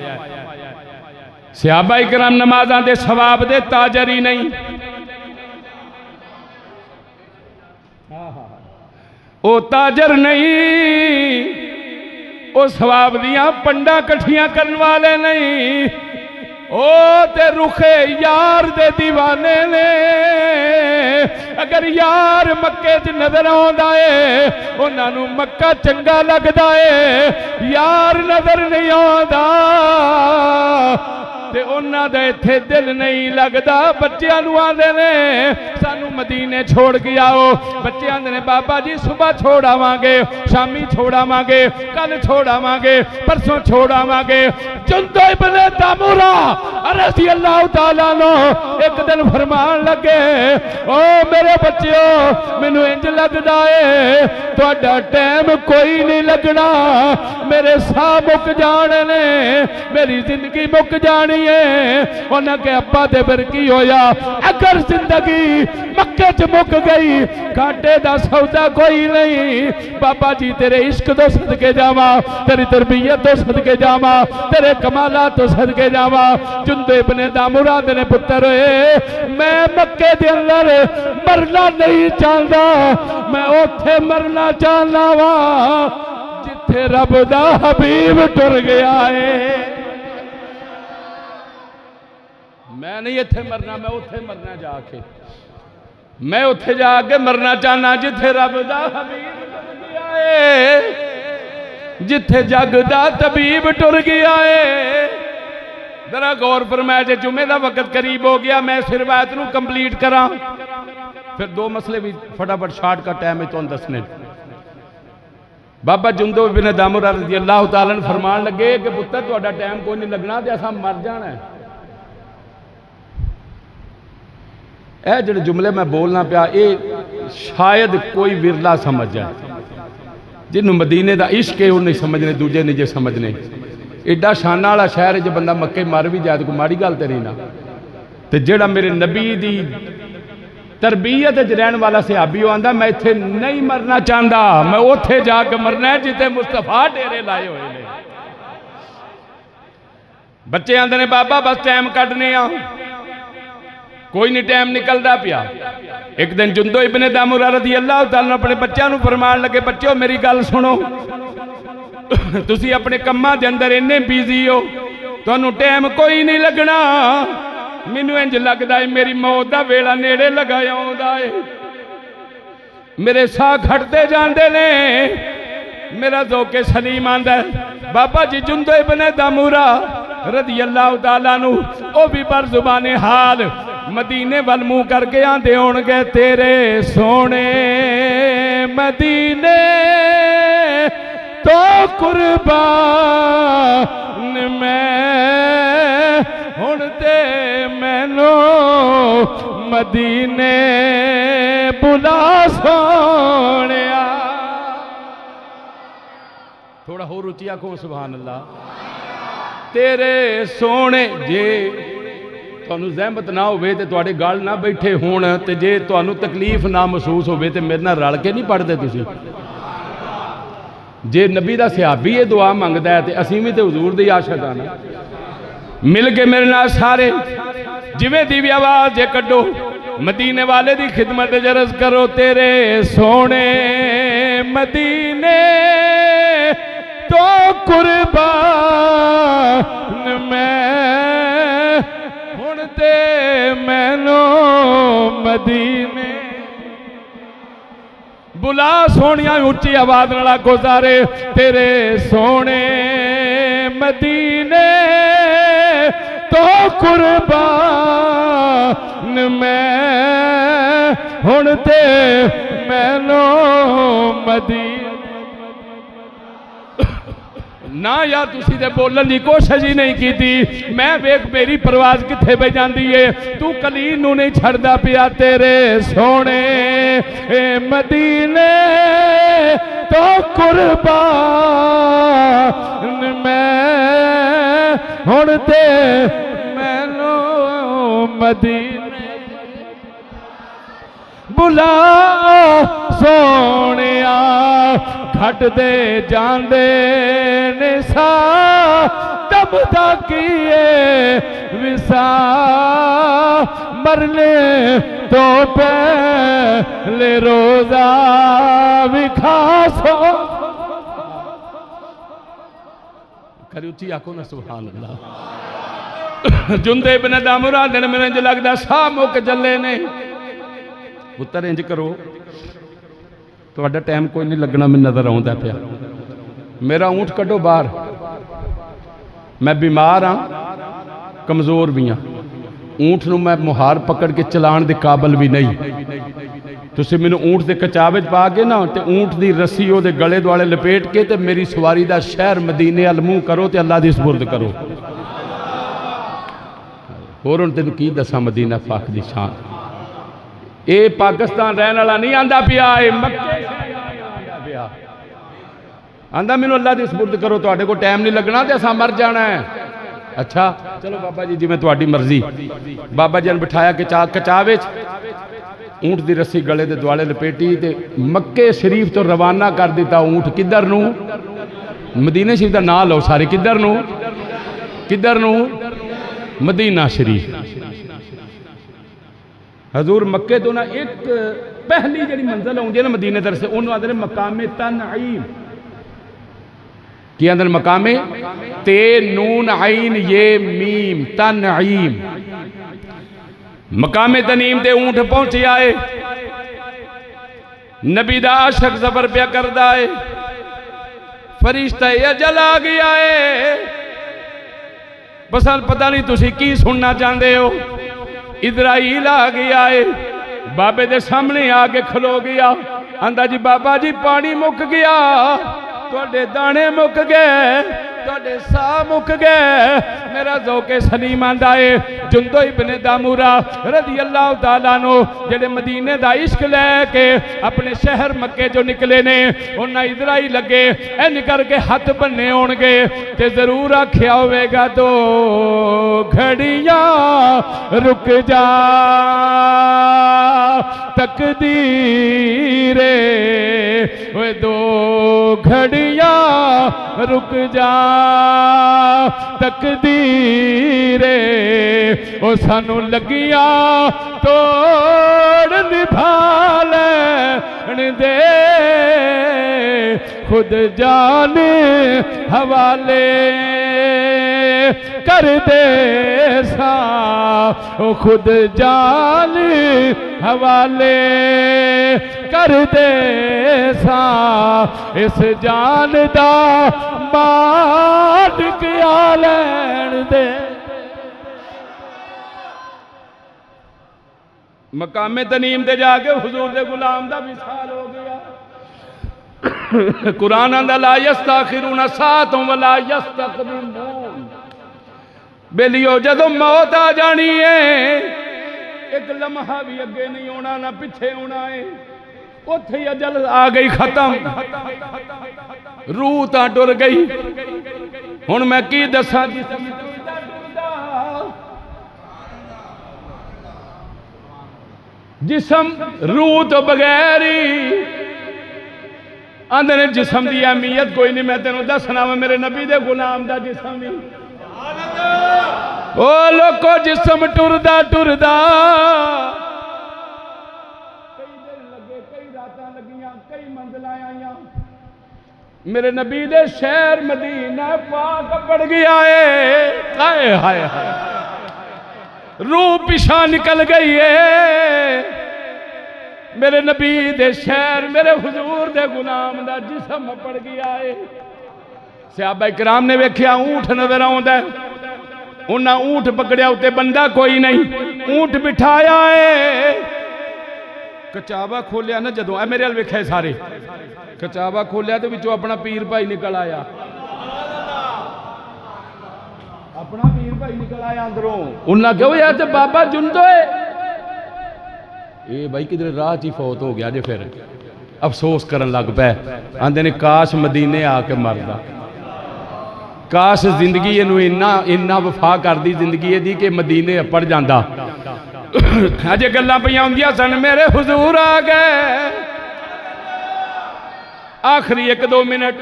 सहाबा इकराम नमाज़ां दे सवाब दे ताजर ही नहीं, ओ ताजर नहीं, ओ सवाब दियां पंडा कट्ठियां करने वाले नहीं, ओ ते रुखे यार दे दीवाने ने। अगर यार मक्के च नजर आउंदा है उन्हां मक्का चंगा लगदा है, यार नजर नहीं आउंदा ते उन्हां दा इत्थे दिल नहीं लगदा। बच्चियां नूं आंदे ने सानू मदीने छोड़ के आओ, बच्चे आंदे ने बाबा जी सुबह छोड़ आवांगे, शामी छोड़ आवांगे, कल छोड़ आवांगे, परसों छोड़ आवांगे। जुंदो इब्ने दामुरा रज़ी अल्लाह तआला अन्हु एक दिन फरमान लगे ओ मेरे बच्चों मैनू इंज लगदा है तुहाडा टाइम कोई नहीं लगना, मेरे साह मुक जाने ने, मेरी जिंदगी मुक जानी है। उन्हें के अब्बा ते फिर की होया? अगर जिंदगी मक्के च मुक गई घाटे दा सौदा कोई नहीं। बाबा जी तेरे इश्क तो सदके जावा, तेरी तरबियत तो सदके जावा, तेरे कमाला तो सदके जावा। जुंदो इब्ने दामुरा दे पुत्र होए, मैं मक्के दे अंदर मरना नहीं चाहता, मैं ओथे मरना चाहना वा जिथे रब दा हबीब टुर गया है। मैं नहीं इत्थे मरना, मैं उत्थे मरना जाके, मैं उत्थे जाके मरना चाहना जिथे रब दा हबीब टुर गया है, जिथे जग दा तबीब टुर गया है। जरा गौर फरमाया, जे जुमे का वक्त करीब हो गया मैं इस रिवायत नूं कंप्लीट करा, फिर दो मसले भी फटाफट शार्टकट टाइम में तुहानूं दसने। बाबा जुंदो इब्ने दामुरा रज़ी अल्लाह तआला अन्हु फरमान लगे कि पुत्र तुहाडा टाइम कोई नहीं लगना ते असां मर जाना है। यह जो जुमले मैं बोलना पाया ये शायद कोई विरला समझ जाए, जिन्होंने मदीने का इश्क है उन्हें समझने, दूजे नहीं जे समझने। एडा शाना वाला शहर जो बंदा मक्के मर भी जाए तो कोई माड़ी गल तो नहीं ना। तो जोड़ा मेरे नबी की तरबीयत रहने वाला सहाबी आंदा मैं इत्थे नहीं मरना चाहता, मैं उत्थे जाके मरना है जिथे मुस्तफा डेरे लाए हुए ने। बच्चे आंदे ने बाबा बस टाइम कटने आ, कोई नहीं टाइम निकलता पिया। एक दिन जुंदो इब्ने दामुरा रज़ी अल्लाह तआला अपने बच्चों को फरमान लगे, बच्चों मेरी गल सुनो, तुसी अपने कम्मां दे अंदर इन्ने बिजी हो, तुहानू टाइम कोई नहीं लगना। मैनू इंज लगदा है मेरी मौत का वेला नेड़े लगा आउंदा है, मेरे साह खटते जाते ने। मेरा ज़ौक़े सलीम आंदा है बाबा जी जुंदो इब्ने दामुरा रज़ी अल्लाह तआला नु ओ भी पर ज़ुबाने हाल मदीने वल मुँह करके आंदे होणगे, तेरे सोने मदीने तो कुर्बान मैं हुण ते मैनू मदीने बुला सोनिया। थोड़ा होर उच्ची आखो सुभान अल्लाह। तेरे सोने जे तुहानू ज़हमत ना होवे ते तुहाडे गल ना बैठे होण ते जे तुहानू तकलीफ ना महसूस होवे ते मेरे नाल रल के नहीं पढ़दे तुसीं। जे नबी दा सहाबी ये दुआ मंगदा है तो असीं भी तो हुजूर दी आशिक आ ना। मिल के मेरे नाल सारे जिवें दी भी आवाज़ जे कड्डो, मदीने वाले दी खिदमत जरज करो। तेरे सोने मदीने तो कुर्बान मैं हुण ते मैनू मदीने बुला सोनिया। उच्ची आवाज नाल गुजारे, तेरे सोने मदीने तो कुर्बान मैं हुण ते मैनू मदीने। ना यार तुसी ते बोलने की कोशिश ही नहीं की थी। मैं वेख मेरी परवाज किथे पे जाती है, तू कलीन नू नहीं छड़दा पिया। तेरे सोने मदीने तो कुर्बान मैं हुण ते मैनू मदीने बुला सोनिया। घट दे जांदे ने सा तब तकिए विसा मरने तो पहले रोजा विखा सो। खरी उच्ची आखो ना सुभान अल्लाह। जुंदे इब्ने दामुरा दिन मेरे इंज लगदा साह मुक जले ने। पुत्तर इंज करो, तुहाडा टाइम कोई नहीं लगना, मैं नज़र आउंदा पिया। मेरा ऊँट कड्डो बाहर, मैं बीमार हाँ, कमज़ोर भी हाँ। ऊँट नूं मैं मुहार पकड़ के चलाण दे काबल भी नहीं। तुसीं मैनूं ऊँट के कचावे पा के ना ते ऊँट की रस्सी उहदे गले दुआले लपेट के ते मेरी सवारी का शहर मदीने अल मूँह करो ते अल्लाह दी सुपुर्द करो। होर हुण तैनूं की दसां मदीना पाक दी शान। ये पाकिस्तान रहने वाला नहीं आंदा पिया, आंदा मैनू अल्लाह की सुपुर्द करो, तुहाडे को टाइम नहीं लगना तो असां मर जाना है। अच्छा चलो बाबा जी जिवें तुहाडी मर्जी। बाबा जी ने बिठाया कि कचावे ऊँट की रस्सी गले के दुआले लपेटी ते मक्के शरीफ तो रवाना कर दिता। ऊँट किधर नूं? मदीने शरीफ का नाम लो सारे। किधर नूं? किधर नूं? मदीना शरीफ। हजूर मक्के तो ना एक पहली जी मंजिल आती है ना मदीने दर से, उन्होंने आते हैं मकामे तनईम। की आते मकामे ते नून आइन ये मीम तनईम। मकामे तनीम ते ऊँट पहुंचे आए, नबी दा आशिक सफर प्या करदा है। फरिश्ता अजल आ गया है। बस पता नहीं तुसी की सुनना चाहते हो। इजराइल आ गया है, बाबे दे सामने आके खलो गया। आंदा जी बाबा जी पानी मुक गया, तुहाडे दाने मुक गए, तुहाडे साह मुक गए। मेरा ज़ौक़े सलीम आंदा है जुंदो इब्ने दामुरा रज़ी अल्लाह तआला नो जेड़े मदीने दा इश्क लैके अपने शहर मक्के जो निकले ने उन्हें इधर ही लगे इन करके हाथ बन्ने होणगे ते जरूर आख्या होवेगा दो घड़ियां रुक जा तकदीरे वे दो घड़ियां रुक जा तकदीरे ओ सानू लगिया तोड़ निभा लैण दे खुद जान हवाले कर दे सा ओ खुद जान हवाले कर दे सा इस जान दा मालिक आ लैण दे। मकामे तनीम ते जाके हुजूर दे गुलाम दा विसाल हो गया। कुरान आंदा ला यस्ताखिरून साअतन वला यस्तक़दिमून। बेलियो जदों मौत आ जानी है एक लम्हा भी अगे नहीं होना ना पिछे होना है उथे ही अजल आ गई खत्म रूह तां टुर गई। हुण मैं की दसां जिसम रूह तो बगैर ही आंदे ने जिसम की अहमियत कोई नहीं। मैं तेनों दसना वा मेरे नबी दे गुलाम दा जिसम भी ओ लोको जिसम टुरदा टुरदा कई दिन लगे कई रातां लगियां कई मंजिलां आईयां मेरे नबी दे शहर मदीना पाक पड़ गया है। हाय हाय हाय रूह पिछा निकल गई है मेरे नबी दे शहर मेरे हुजूर दे गुलाम दा जिसम पड़ गया है। सहाबा इकराम ने वेख्या ऊंट नजर आउंदा है उन्हें ऊंट पकड़िया उत्ते बंदा कोई नहीं ऊंट बिठाया है। कचावा खोलिया ना जदों मेरे वाल वेखे सारे कचावा खोलिया तो विचों अपना पीर भाई निकल आया अपना पीर भाई निकल आया अंदरों। उन्हें कहो यार तो बाबा जुंदो है ये भाई किधर राह च ही फौत हो गया जे। फिर अफसोस करन लग पे आंदे ने काश मदीने आके मरदा काश जिंदगी इनू इन्ना इन्ना वफा करदी जिंदगी दी कि मदीने पड़ जांदा। अजे गल्लां पईयां हुंदियां सन मेरे हुजूर आ गए। आखिरी 1-2 मिनट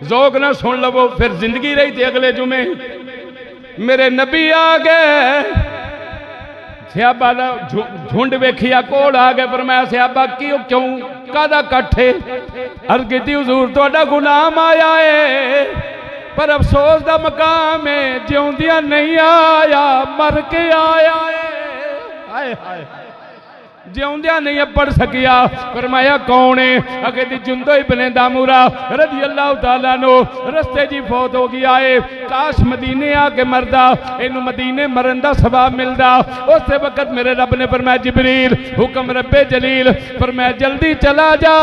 ज़ौक़ ना सुन लवो फिर जिंदगी रही थी। अगले जुमे मेरे नबी आ गए सियाबा झुंड वेखिया कोल आ गए फरमाया सियाबा क्यों कादा कट्ठे अर्ज़ कीती हुजूर तुहाडा गुलाम आया है पर अफसोस दा मकाम है जिउंदियां नहीं आया मर के आया है। हाय हाय जिउंदियां नहीं पढ़ सकिया फरमाया कौन है अगे दी जुंदो इब्ने दामुरा रज़ी अल्लाह तआला नो रस्ते जी फौत हो गया है। काश मदीने आके मरदा इनू मदीने मरन दा सवाब मिलदा। उस वक्त मेरे रब ने फरमाया जिबरील हुक्म रब्बे जलील फरमाया जल्दी चला जा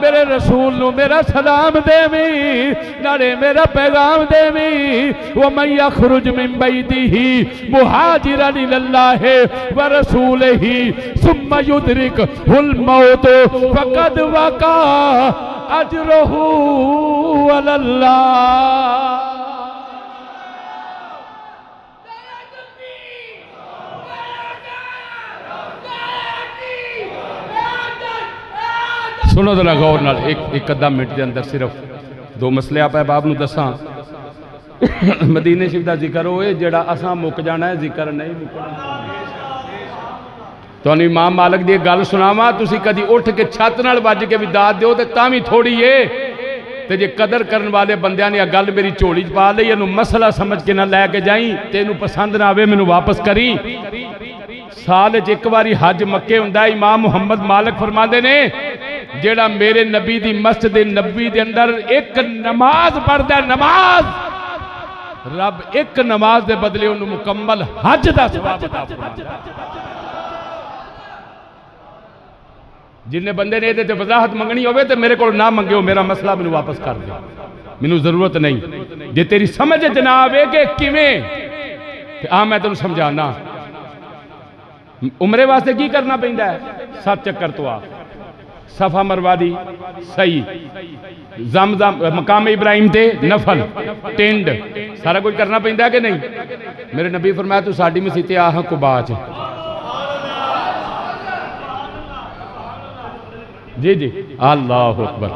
मेरे रसूल नु मेरा सलाम देवी नाले मेरा पैगाम देवी। व मन यखरुज मिन बैतिही मुहाजिरन इलल्लाह व रसूलिही सुम्मा युदरिक हुल मौत फकद वका अजरुहु अलल्लाह। सुनो जरा गौर नाल एक अद्धा मिनट के अंदर सिर्फ 2 मसले आप अहबाब नूं दसां। मदीने शरीफ का जिक्र होए जेड़ा असां मुक जाना है जिक्र नहीं मुकना। तुहानूं इमाम मालिक दी गल सुनावा तुसीं कदी उठ के छत नाल वज के भी दाद दिओ तो तां भी थोड़ी है ते जे कदर करन वाले बंदियां ने गल मेरी झोली च पा लई इहनूं मसला समझ के ना लैके जाई ते इहनूं पसंद ना आवे मैनूं वापस करी। साल च एक बारी हज मक्के हुंदा इमाम मुहम्मद मालिक फरमांदे ने जेड़ा मेरे नबी दी मस्जिद नबी दे अंदर एक नमाज पढ़दा नमाज रब एक नमाज दे बदले उन्होंने मुकम्मल हज दा सवाब अता फरमांदा। जिन्हें बंदे ने ये वजाहत मंगनी हो तो मेरे को ना मंगो मेरा मसला मैनूं वापस कर दे। मैनू जरूरत नहीं। जे तेरी समझ च ना आवे कि किवें, ते आ मैं तेन समझाना। उमरे वास्ते की करना पैंदा है? 7 चक्कर तो आ, सफा मरवा दी सही, जमजम मकाम इब्राहिम ते नफल, टिंड, सारा कुछ करना पैंदा कि नहीं? मेरे नबी फरमाया तू साडी मसीते आह कुबा च। जी जी अल्लाह अकबर।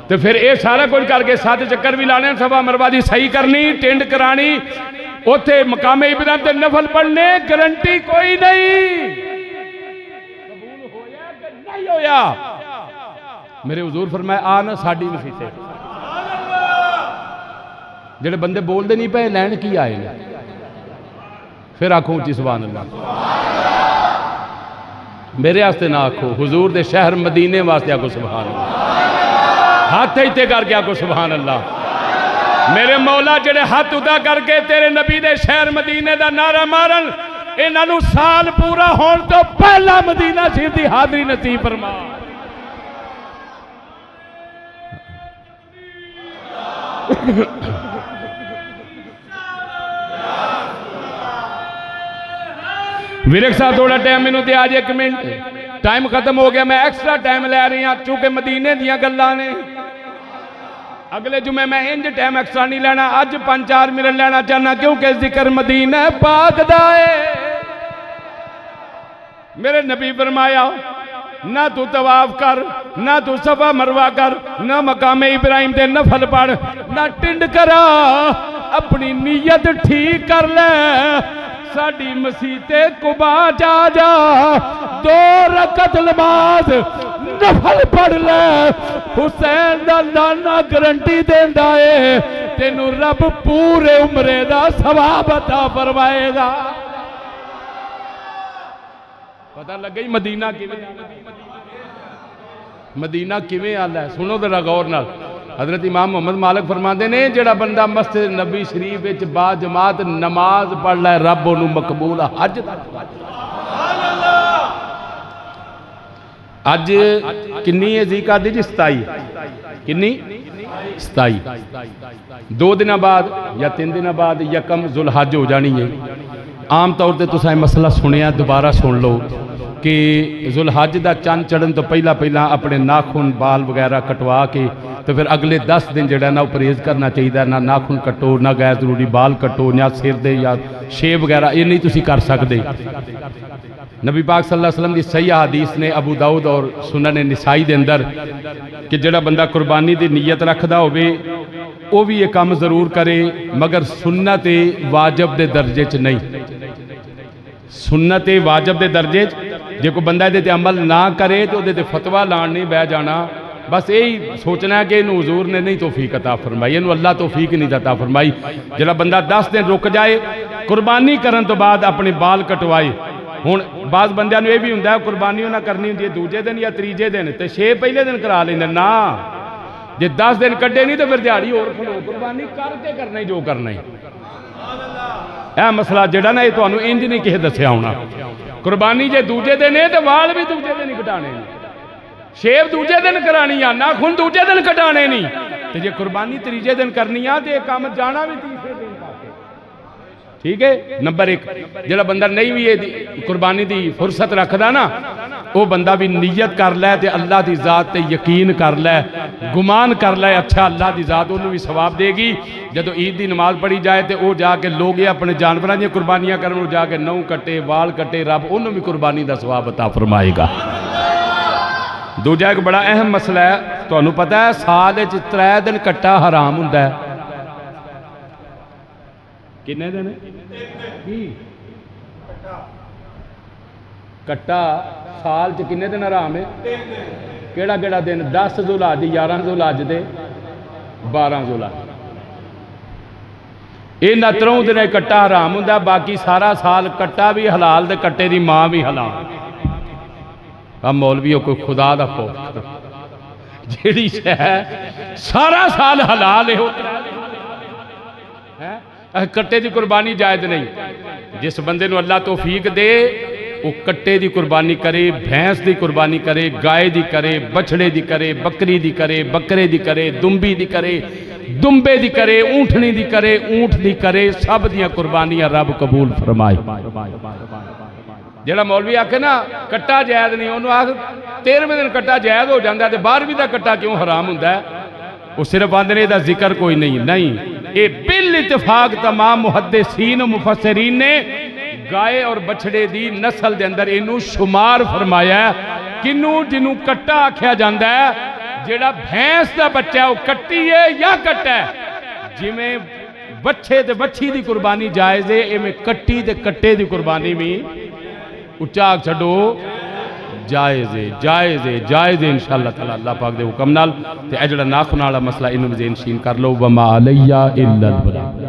तो फिर ये सारा कुछ करके 7 चक्कर भी लाने, सफा मरवा दी सही करनी, टिंड करानी, उथे मकामे इब्राहिम ते नफल पढ़ने, गारंटी कोई नहीं कबूल होया कि नहीं होया। मेरे हुजूर फरमाया आ ना साडी मसीते जेड़े बंदे बोलते नहीं पे लैन की आए ने, फिर आखो उच्ची सुभान अल्लाह। मेरे वास्ते ना आखो, हुजूर दे शहर मदीने वास्ते आखो सुभान अल्लाह। हाथ इत्ते करके आखो सुभान अल्लाह। मेरे मौला जेड़े हाथ उदा करके तेरे नबी दे शहर मदीने दा नारा मारन, इन्हां साल पूरा होने तो पहला मदीना शरीफ दी हाजरी नसीब फरमा। विरक साहब थोड़ा टाइम मैनू दे, आज 1 मिनट, टाइम खत्म हो गया। मैं एक्स्ट्रा टाइम लै रही हाँ चूंकि मदीने दियां गल्लां ने। अगले जुमे मैं इंज टाइम एक्स्ट्रा नहीं लेना, अज 5-4 मिनट लेना चाहना क्योंकि जिक्र मदीना पाक दा है। मेरे नबी फरमाया ना तू तवाफ कर, ना तू सफा मरवा कर, ना मकामे इब्राहिम दे नफल पढ़, ना टिंड करा, अपनी नीयत ठीक कर ले, साडी मसीते कुबा जा 2 रकत नमाज नफल पढ़ ले। हुसैन दा नाना गारंटी देंदा है तेनू रब पूरे उमरे दा सवाब अता फरमाएगा। पता लग गई मदीना किवें, मदीना किवें आला है। सुनो जरा गौर नाल। हजरत इमाम मोहम्मद मालिक फरमाते ने जेड़ा बंदा मस्जिद नबी शरीफ विच बा जमात नमाज पढ़ लै, रब ओनू मकबूल हज अज किन्नी है ज़ीका दी जी 27 किन्नी 27 2 दिन बाद या 3 दिन बाद यकम जुलहज हो जानी है। आम तौर पर तुसां मसला सुनिया, दोबारा सुन लो कि जुलहज का चंद चढ़न तो पहला अपने नाखून बाल वगैरह कटवा के तो फिर अगले 10 दिन जो ना परहेज करना चाहिए। ना नाखून कट्टो, ना गैर जरूरी बाल कट्टो, या सिर दे या शेव वगैरह ये नहीं तुसी कर सकते। नबी पाक सल्लल्लाहु अलैहि वसल्लम की सही हदीस ने अबू दाऊद और सुनन निसाई दे अंदर कि जेड़ा बंदा कुर्बानी की नीयत रखदा होवे वो भी ये काम जरूर करे, मगर सुन्नत वाजिब के दर्जे च नहीं। सुन्नत वाजिब के दर्जे जो कोई बंदा ये अमल ना करे तो वो फतवा लाण नहीं बह जाना। बस यही सोचना है कि इनू हजूर ने नहीं तौफीक अता फरमाई, इनू अल्लाह तौफीक नहीं अता फरमाई। जो बंदा 10 दिन रुक जाए कुर्बानी करन तो बाद अपने बाल कटवाए। हुण बाज़ बंदियां नूं यह भी हुंदा है कुर्बानी उन्हें करनी होंदी है दूजे दिन या तीजे दिन, तो 6 पहले दिन करा लेंदे ना। जे 10 दिन कड्डे नहीं तो फिर दिहाड़ी होर खलो, कुर्बानी करके करना ही जो करना ही। यह मसला जोड़ा ना ये तुहानूं इंज नहीं किसी दस्सिया होना। कुर्बानी जे दूजे दिन है तो वाल भी दूजे दिन ही कटाने, शेव दूजे दिन करानी आ, नाखून दूजे दिन कटाने नहीं। तो जे कुर्बानी तीजे दिन करनी आ तो यह काम जाना भी तीसरे दिन पाके। ठीक है। नंबर 1 जो बंदा नहीं भी ये कुर्बानी की फुरसत रखता ना, वो बंदा भी नीयत कर लै ते अल्लाह की ज़ात ते यकीन कर लै, गुमान कर लै, अच्छा अल्लाह की ज़ात उन्होंने भी सवाब देगी। जदों ईद की नमाज पढ़ी जाए तो वह जाके लोग अपने जानवरों दी कुर्बानियां करन, जाके नौ कट्टे वाल कट्टे, रब उन्होंने भी कुर्बानी का सवाब अता फरमाएगा। दूजा एक बड़ा अहम मसला है, तुहानूं पता है साल 3 दिन कट्टा हराम हुंदा है। किन्ने दिन कट्टा साल च किन्ने दिन हराम है? केड़ा केड़ा दिन? 10 जुलहज, 11 जुलहज दे 12 जुलहज। इन्हां 3 दिन कट्टा हराम हुंदा, बाकी सारा साल कट्टा भी हलाल ते कट्टे दी मां भी हलाल। अब मौलवी कोई खुदा दा खौफ, जिहड़ी शै सारा साल हलाल है, कट्टे की कुर्बानी जायज़ नहीं। जिस बंदे नूं अल्लाह तौफीक दे वो कट्टे की कुर्बानी करे, भैंस की कुर्बानी करे, गाय की करे, बछड़े की करे, बकरी की करे, बकरे की करे, दुंबी की करे, दुंबे दी करे, ऊंठनी दी करे, ऊंठ दी करे, सब दियां कुर्बानियां रब कबूल फरमाए। जेड़ा मौलवी आखे ना कट्टा जायज़ नहीं, उन्होंने आख 13वें दिन कट्टा जायज़ हो जाता है, 12वीं का कट्टा क्यों हराम होंदा है? वो सिर्फ आंदे ने इहदा जिक्र कोई नहीं, नहीं ये बिल इतफाक तमाम मुहद्दिसीन मुफस्सिरीन ने गाय और बछड़े दी नस्ल के अंदर इनू शुमार फरमाया। किनू जिनू कट्टा आख्या जाता है, जेड़ा भैंस का बच्चा है वह कट्टी है या कट्टा है। जिमें बच्चे ते बच्ची की कुर्बानी जायज़ है, इवें कट्टी ते कट्टे की कुर्बानी भी उच्चा आख छो जायज़ है, जायज़ है, जायज़ है इंशाअल्लाह ताला अल्लाह पाक दे हुक्म नाल। ते ए जेड़ा नाखून वाला मसला इनू ज़हन नशीन कर लो। वमा अलैया इल्लल बलाग।